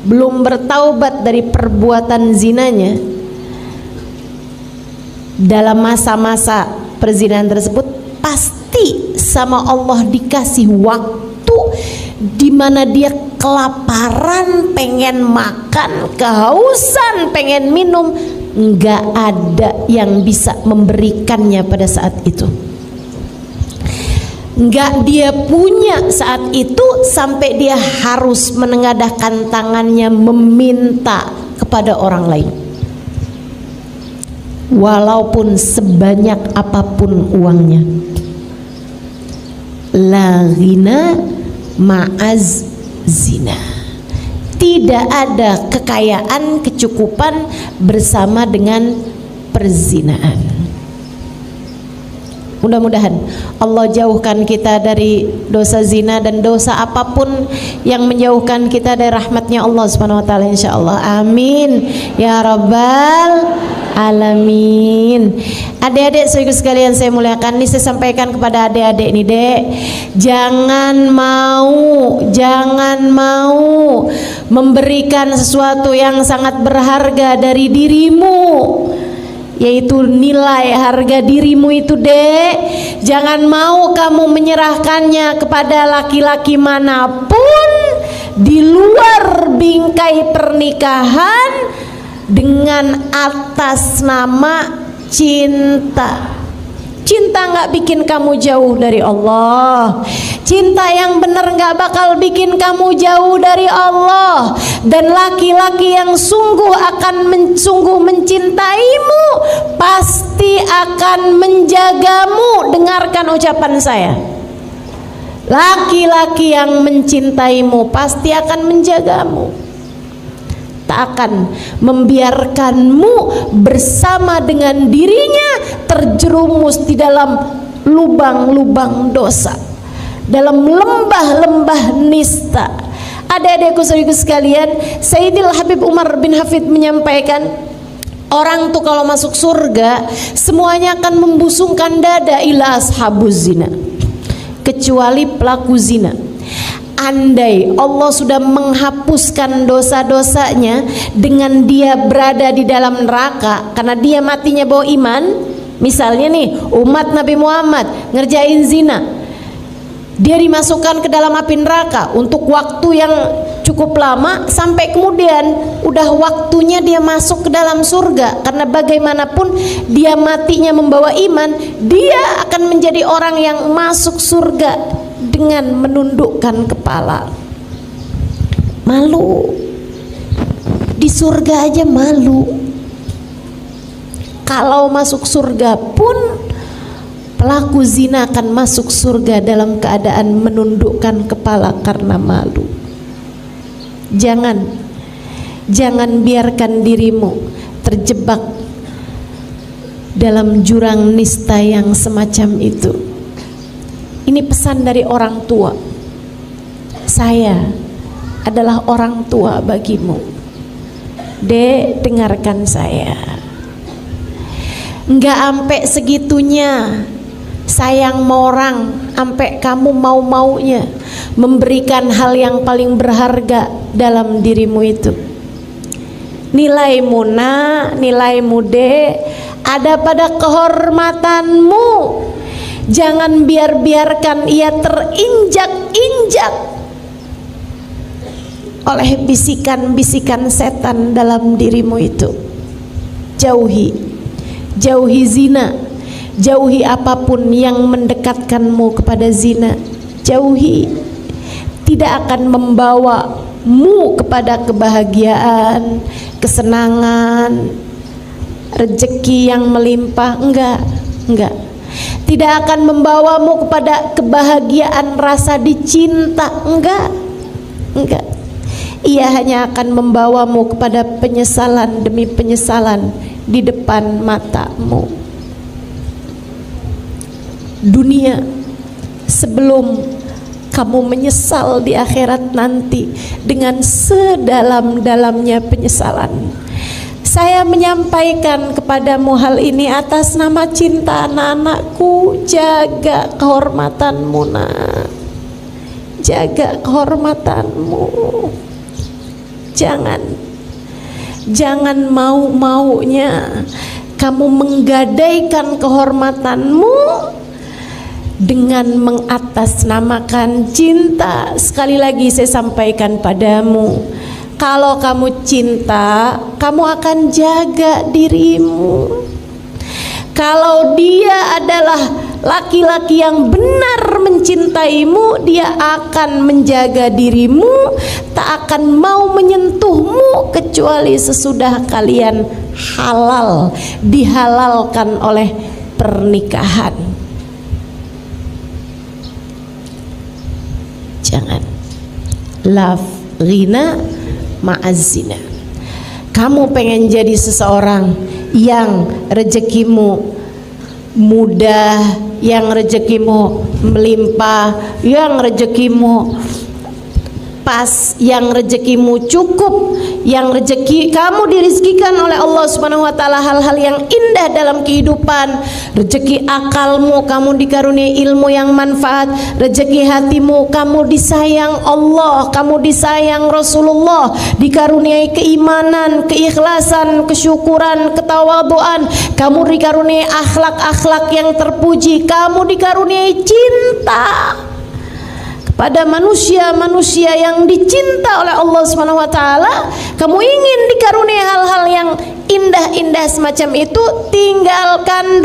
belum bertaubat dari perbuatan zinanya, dalam masa-masa perzinahan tersebut pasti sama Allah dikasih waktu di mana dia kelaparan, pengen makan, kehausan, pengen minum. Nggak ada yang bisa memberikannya pada saat itu. Nggak dia punya saat itu sampai dia harus menengadahkan tangannya meminta kepada orang lain, walaupun sebanyak apapun uangnya. La ghina ma'az zina. Tidak ada kekayaan, kecukupan bersama dengan perzinaan. Mudah-mudahan Allah jauhkan kita dari dosa zina dan dosa apapun yang menjauhkan kita dari rahmatnya Allah Subhanahu wa taala, insyaallah. Amin ya rabbal alamin. Adik-adik saudara sekalian saya muliakan, ini saya sampaikan kepada adik-adik nih, Dek. Jangan mau memberikan sesuatu yang sangat berharga dari dirimu, yaitu nilai harga dirimu itu, Dek. Jangan mau kamu menyerahkannya kepada laki-laki manapun di luar bingkai pernikahan dengan atas nama cinta. Cinta nggak bikin kamu jauh dari Allah. Cinta yang benar nggak bakal bikin kamu jauh dari Allah. Dan laki-laki yang sungguh mencintaimu pasti akan menjagamu. Dengarkan ucapan saya. Laki-laki yang mencintaimu pasti akan menjagamu. Tak akan membiarkanmu bersama dengan dirinya terjerumus di dalam lubang-lubang dosa, dalam lembah-lembah nista. Adik-adikku saudaraku sekalian, Sayyidil Habib Umar bin Hafid menyampaikan, orang tuh kalau masuk surga semuanya akan membusungkan dada ila ashabuz zina, kecuali pelaku zina. Andai Allah sudah menghapuskan dosa-dosanya dengan dia berada di dalam neraka karena dia matinya bawa iman, misalnya nih umat Nabi Muhammad ngerjain zina, dia dimasukkan ke dalam api neraka untuk waktu yang cukup lama sampai kemudian udah waktunya dia masuk ke dalam surga, karena bagaimanapun dia matinya membawa iman, dia akan menjadi orang yang masuk surga dengan menundukkan kepala. Malu di surga aja malu. Kalau masuk surga pun pelaku zina akan masuk surga dalam keadaan menundukkan kepala karena malu. Jangan biarkan dirimu terjebak dalam jurang nista yang semacam itu. Ini pesan dari orang tua. Saya adalah orang tua bagimu. Dek, dengarkan saya. Nggak ampe segitunya sayang sama orang, ampe kamu mau-maunya memberikan hal yang paling berharga dalam dirimu itu. Nilaimu nak, nilaimu dek, ada pada kehormatanmu. Jangan biarkan ia terinjak-injak oleh bisikan-bisikan setan dalam dirimu itu. Jauhi zina, jauhi apapun yang mendekatkanmu kepada zina. Jauhi, tidak akan membawamu kepada kebahagiaan, kesenangan, rezeki yang melimpah. Enggak. Tidak akan membawamu kepada kebahagiaan rasa dicinta. Enggak. Ia hanya akan membawamu kepada penyesalan demi penyesalan di depan matamu. Dunia, sebelum kamu menyesal di akhirat nanti dengan sedalam-dalamnya penyesalan, saya menyampaikan kepadamu hal ini atas nama cinta anak-anakku. Jaga kehormatanmu nak, jaga kehormatanmu. Jangan mau-maunya kamu menggadaikan kehormatanmu dengan mengatasnamakan cinta. Sekali lagi saya sampaikan padamu, kalau kamu cinta, kamu akan jaga dirimu. Kalau dia adalah laki-laki yang benar mencintaimu, dia akan menjaga dirimu, tak akan mau menyentuhmu kecuali sesudah kalian halal, dihalalkan oleh pernikahan. Jangan love ghina ma'azina. Kamu pengen jadi seseorang yang rezekimu mudah, yang rezekimu melimpah, yang rezekimu pas, yang rezekimu cukup, yang rezeki kamu dirizkikan oleh Allah Subhanahu wa taala hal-hal yang indah dalam kehidupan. Rezeki akalmu, kamu dikaruniai ilmu yang manfaat. Rezeki hatimu, kamu disayang Allah, kamu disayang Rasulullah, dikaruniai keimanan, keikhlasan, kesyukuran, ketawaduan. Kamu dikaruniai akhlak-akhlak yang terpuji, kamu dikaruniai cinta pada manusia-manusia yang dicinta oleh Allah Subhanahu wa taala. Kamu ingin dikaruniai hal-hal yang indah-indah semacam itu, tinggalkan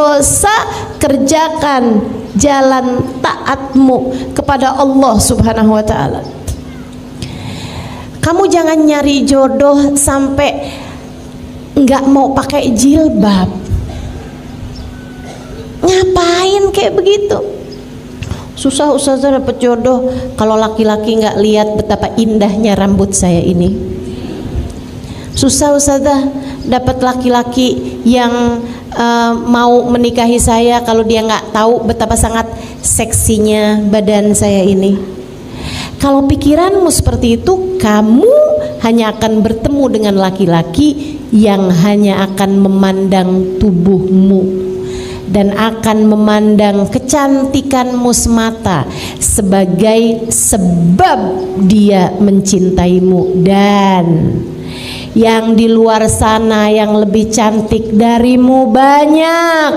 dosa, kerjakan jalan taatmu kepada Allah Subhanahu wa taala. Kamu jangan nyari jodoh sampai nggak mau pakai jilbab. Ngapain kayak begitu? Susah ustazah dapat jodoh kalau laki-laki nggak lihat betapa indahnya rambut saya ini. Susah ustazah dapat laki-laki yang mau menikahi saya kalau dia nggak tahu betapa sangat seksinya badan saya ini. Kalau pikiranmu seperti itu, kamu hanya akan bertemu dengan laki-laki yang hanya akan memandang tubuhmu dan akan memandang kecantikanmu semata sebagai sebab dia mencintaimu. Dan yang di luar sana yang lebih cantik darimu banyak,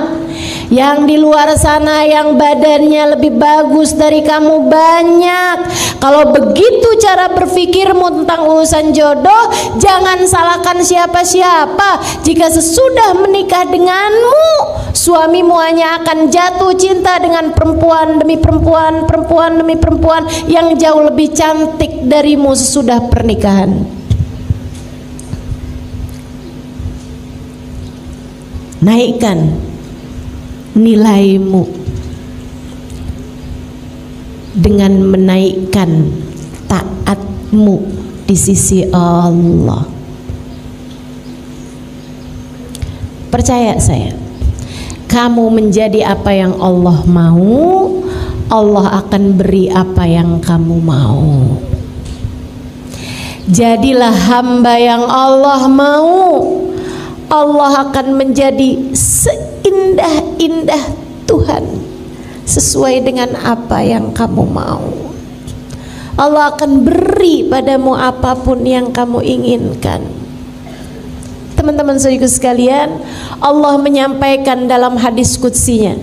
yang di luar sana yang badannya lebih bagus dari kamu banyak. Kalau begitu cara berpikirmu tentang urusan jodoh, jangan salahkan siapa-siapa. Jika sesudah menikah denganmu, suamimu hanya akan jatuh cinta dengan perempuan demi perempuan, perempuan demi perempuan yang jauh lebih cantik darimu sesudah pernikahan. Naikkan nilaimu dengan menaikkan taatmu di sisi Allah. Percaya saya, kamu menjadi apa yang Allah mau, Allah akan beri apa yang kamu mau. Jadilah hamba yang Allah mau, Allah akan menjadi seindah-indah Tuhan sesuai dengan apa yang kamu mau. Allah akan beri padamu apapun yang kamu inginkan. Teman-teman saudaraku sekalian, Allah menyampaikan dalam hadis qudsinya,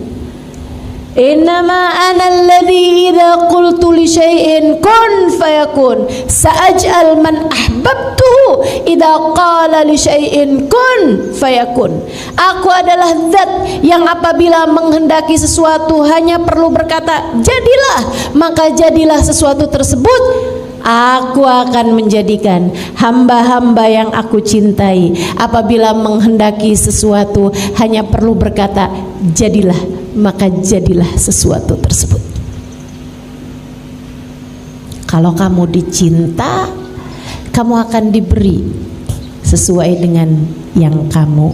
innama ana alladhi idza qultu li syai'in kun fayakun sa'aj'al man ahbabtuhu idza qala li syai'in kun fayakun. Aku adalah zat yang apabila menghendaki sesuatu hanya perlu berkata jadilah, maka jadilah sesuatu tersebut. Aku akan menjadikan hamba-hamba yang aku cintai apabila menghendaki sesuatu hanya perlu berkata jadilah, maka jadilah sesuatu tersebut. Kalau kamu dicinta, kamu akan diberi sesuai dengan yang kamu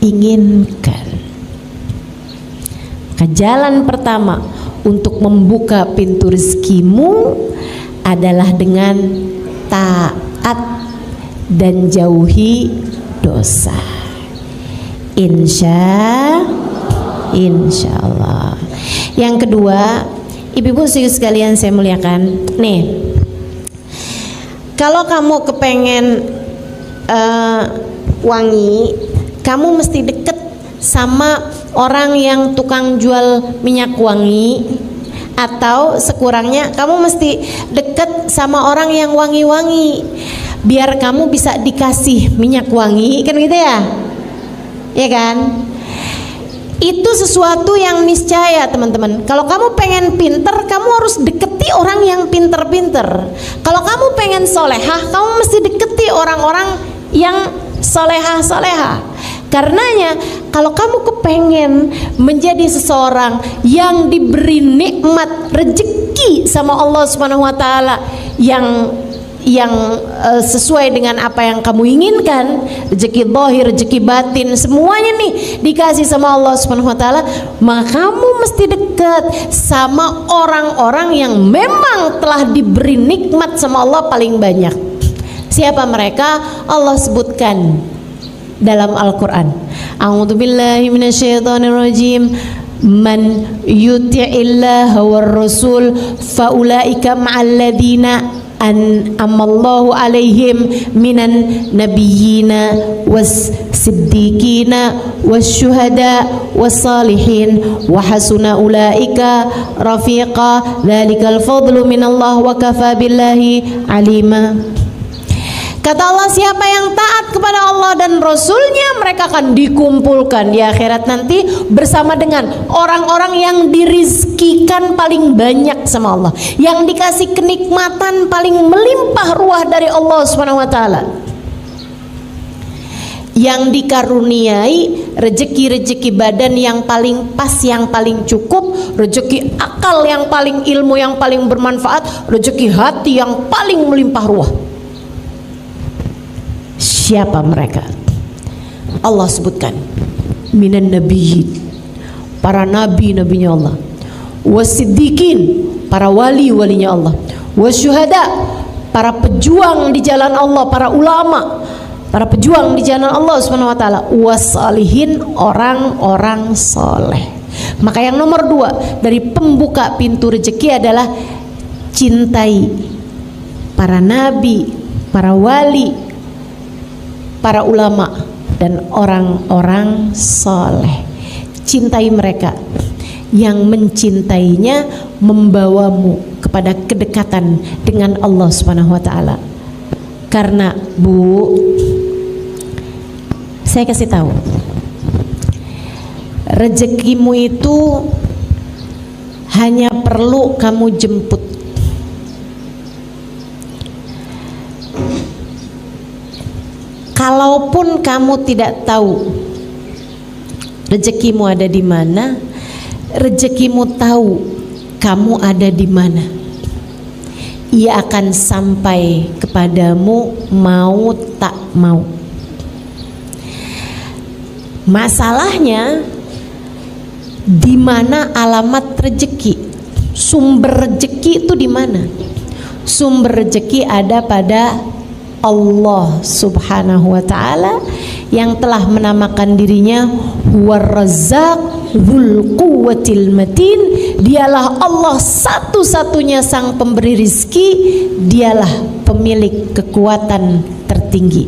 inginkan. Jalan pertama untuk membuka pintu rezekimu adalah dengan taat dan jauhi dosa. Insya Allah. Yang kedua, ibu-ibu sekalian saya muliakan, nih, kalau kamu kepengen wangi, kamu mesti deket sama orang yang tukang jual minyak wangi, atau sekurangnya kamu mesti deket sama orang yang wangi-wangi biar kamu bisa dikasih minyak wangi, kan gitu ya? Ya kan? Itu sesuatu yang niscaya, teman-teman. Kalau kamu pengen pinter, kamu harus deketi orang yang pinter-pinter. Kalau kamu pengen solehah, kamu mesti deketi orang-orang yang solehah-solehah. Karenanya kalau kamu kepengen menjadi seseorang yang diberi nikmat rezeki sama Allah Subhanahu wa taala yang sesuai dengan apa yang kamu inginkan, rezeki zahir, rezeki batin, semuanya nih dikasih sama Allah Subhanahu wa taala, maka kamu mesti dekat sama orang-orang yang memang telah diberi nikmat sama Allah paling banyak. Siapa mereka? Allah sebutkan dalam Al-Quran. A'udzubillahi minasyaitonirrajim. Man yuti'illaha war rasul faulaika ma'alladina an'amallahu alaihim minan nabiyyina was siddiqina was syuhada was salihin wa hasuna ulaika rafiqa dzalikal fadlu minallah wa kafa billahi alima. Kata Allah, siapa yang taat kepada Allah dan Rasulnya, mereka akan dikumpulkan di akhirat nanti bersama dengan orang-orang yang dirizkikan paling banyak sama Allah, yang dikasih kenikmatan paling melimpah ruah dari Allah SWT, yang dikaruniai rezeki-rezeki badan yang paling pas, yang paling cukup, rezeki akal yang paling, ilmu yang paling bermanfaat, rezeki hati yang paling melimpah ruah. Siapa mereka? Allah sebutkan, minan nabiyyin, para nabi-nabinya Allah, wasiddiqin, para wali-walinya Allah, wasyuhada, para pejuang di jalan Allah, para ulama, para pejuang di jalan Allah Subhanahu wa taala, wasalihin, orang-orang soleh. Maka yang nomor 2 dari pembuka pintu rezeki adalah cintai para nabi, para wali, para ulama dan orang-orang soleh. Cintai mereka. Yang mencintainya membawamu kepada kedekatan dengan Allah Subhanahu wa taala. Karena Bu, saya kasih tahu, rezekimu itu hanya perlu kamu jemput. Kalaupun kamu tidak tahu rezekimu ada di mana, rezekimu tahu kamu ada di mana. Ia akan sampai kepadamu mau tak mau. Masalahnya di mana alamat rezeki? Sumber rezeki itu di mana? Sumber rezeki ada pada Allah Subhanahu wa ta'ala yang telah menamakan dirinya Huwar-Razzaq Dzul Quwwatil Matin. Dialah Allah satu-satunya sang pemberi rizki, dialah pemilik kekuatan tertinggi.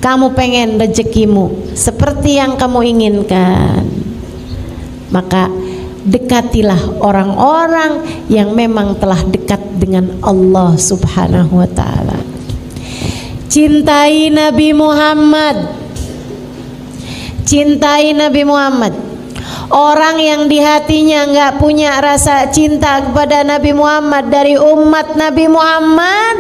Kamu pengen rezekimu seperti yang kamu inginkan, maka dekatilah orang-orang yang memang telah dekat dengan Allah Subhanahu wa ta'ala. Cintai Nabi Muhammad. Cintai Nabi Muhammad. Orang yang di hatinya nggak punya rasa cinta kepada Nabi Muhammad dari umat Nabi Muhammad,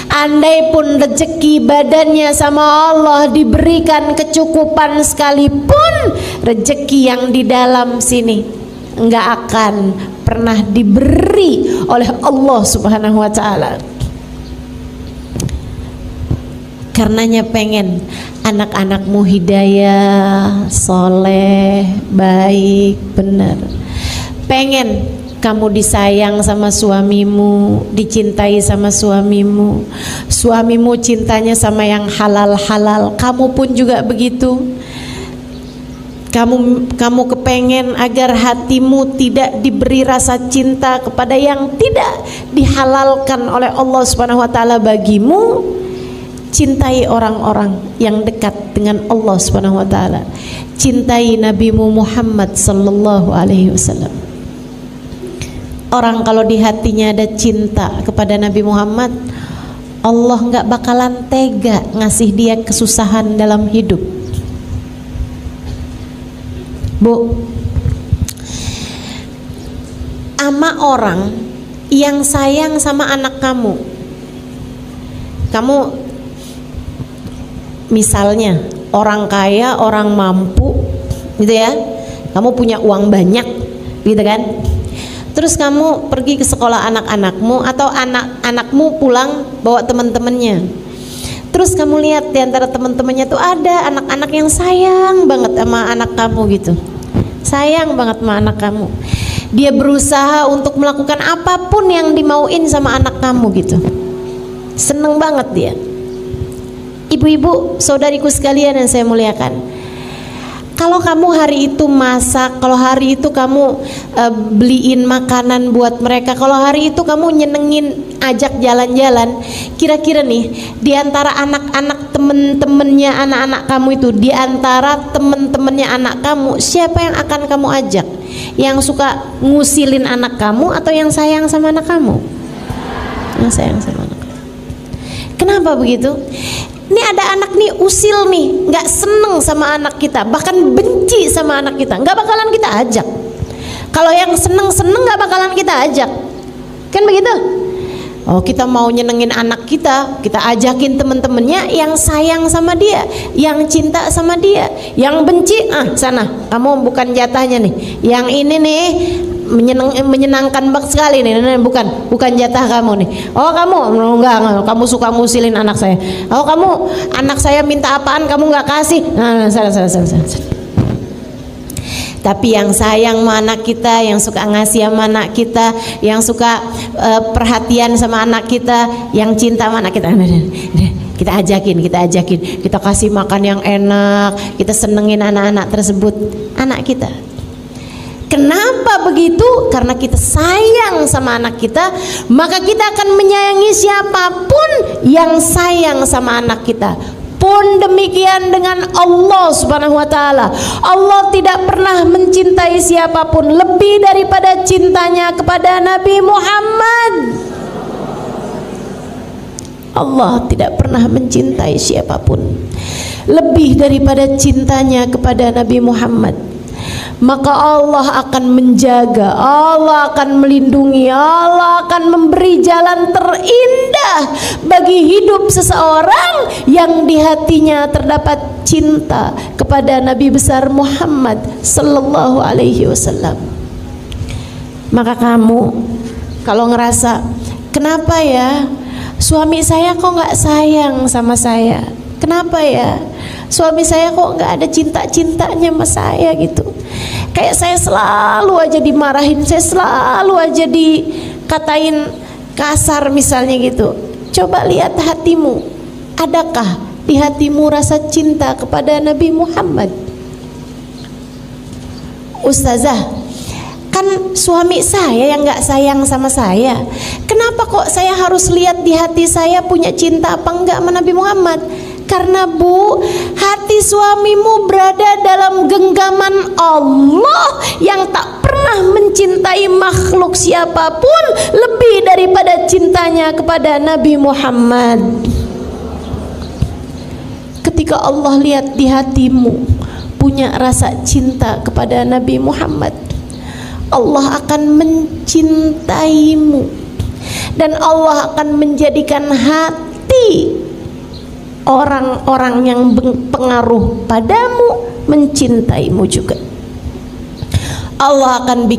andai pun rezeki badannya sama Allah diberikan kecukupan sekalipun, rezeki yang di dalam sini nggak akan pernah diberi oleh Allah Subhanahu wa ta'ala. Karenanya pengen anak-anakmu hidayah, soleh, baik, benar. Pengen kamu disayang sama suamimu, dicintai sama suamimu, suamimu cintanya sama yang halal-halal, kamu pun juga begitu. Kamu kepengen agar hatimu tidak diberi rasa cinta kepada yang tidak dihalalkan oleh Allah Subhanahu wa ta'ala bagimu. Cintai orang-orang yang dekat dengan Allah Subhanahu wa ta'ala. Cintai Nabimu Muhammad sallallahu alaihi wasallam. Orang kalau di hatinya ada cinta kepada Nabi Muhammad, Allah nggak bakalan tega ngasih dia kesusahan dalam hidup. Bu, ama orang yang sayang sama anak kamu, misalnya orang kaya, orang mampu gitu ya, kamu punya uang banyak gitu kan, terus kamu pergi ke sekolah anak-anakmu atau anak-anakmu pulang bawa teman-temannya, terus kamu lihat di antara teman-temannya tuh ada anak-anak yang sayang banget sama anak kamu gitu, sayang banget sama anak kamu, dia berusaha untuk melakukan apapun yang dimauin sama anak kamu gitu, seneng banget dia. Ibu-ibu, saudariku sekalian yang saya muliakan, kalau kamu hari itu masak, kalau hari itu kamu beliin makanan buat mereka, kalau hari itu kamu nyenengin, ajak jalan-jalan, kira-kira nih di antara anak-anak temen-temennya anak-anak kamu itu, di antara temen-temennya anak kamu, siapa yang akan kamu ajak? Yang suka ngusilin anak kamu atau yang sayang sama anak kamu? Yang sayang sama anak kamu. Kenapa begitu? Ini ada anak nih usil nih, nggak seneng sama anak kita, bahkan benci sama anak kita, nggak bakalan kita ajak. Kalau yang seneng-seneng nggak bakalan kita ajak, kan begitu? Oh, kita mau nyenengin anak kita, kita ajakin temen-temennya yang sayang sama dia, yang cinta sama dia. Yang benci, sana, kamu bukan jatahnya nih. Yang ini nih menyenangkan banget sekali nih, bukan jatah kamu nih. Oh kamu enggak, kamu suka ngusilin anak saya. Oh kamu, anak saya minta apaan kamu nggak kasih. Salah. Tapi yang sayang sama anak kita, yang suka ngasih sama anak kita, yang suka perhatian sama anak kita, yang cinta sama anak kita, kita ajakin, kita kasih makan yang enak, kita senengin anak-anak tersebut, anak kita. Kenapa begitu? Karena kita sayang sama anak kita, maka kita akan menyayangi siapapun yang sayang sama anak kita. Pun demikian dengan Allah Subhanahu wa ta'ala. Allah tidak pernah mencintai siapapun lebih daripada cintanya kepada Nabi Muhammad. Allah tidak pernah mencintai siapapun lebih daripada cintanya kepada Nabi Muhammad. Maka Allah akan menjaga, Allah akan melindungi, Allah akan memberi jalan terindah bagi hidup seseorang yang di hatinya terdapat cinta kepada Nabi besar Muhammad sallallahu alaihi wasallam. Maka kamu kalau ngerasa, kenapa ya suami saya kok nggak sayang sama saya, kenapa ya suami saya kok nggak ada cinta-cintanya sama saya gitu, kayak saya selalu aja dimarahin, saya selalu aja dikatain kasar misalnya gitu, Coba lihat hatimu, adakah di hatimu rasa cinta kepada Nabi Muhammad? Ustazah, kan suami saya yang gak sayang sama saya. Kenapa kok saya harus lihat di hati saya punya cinta apa enggak sama Nabi Muhammad? Karena Bu, hati suamimu berada dalam genggaman Allah yang tak pernah mencintai makhluk siapapun lebih daripada cintanya kepada Nabi Muhammad. Ketika Allah lihat di hatimu punya rasa cinta kepada Nabi Muhammad, Allah akan mencintaimu dan Allah akan menjadikan hati orang-orang yang berpengaruh padamu mencintaimu juga. Allah akan bikin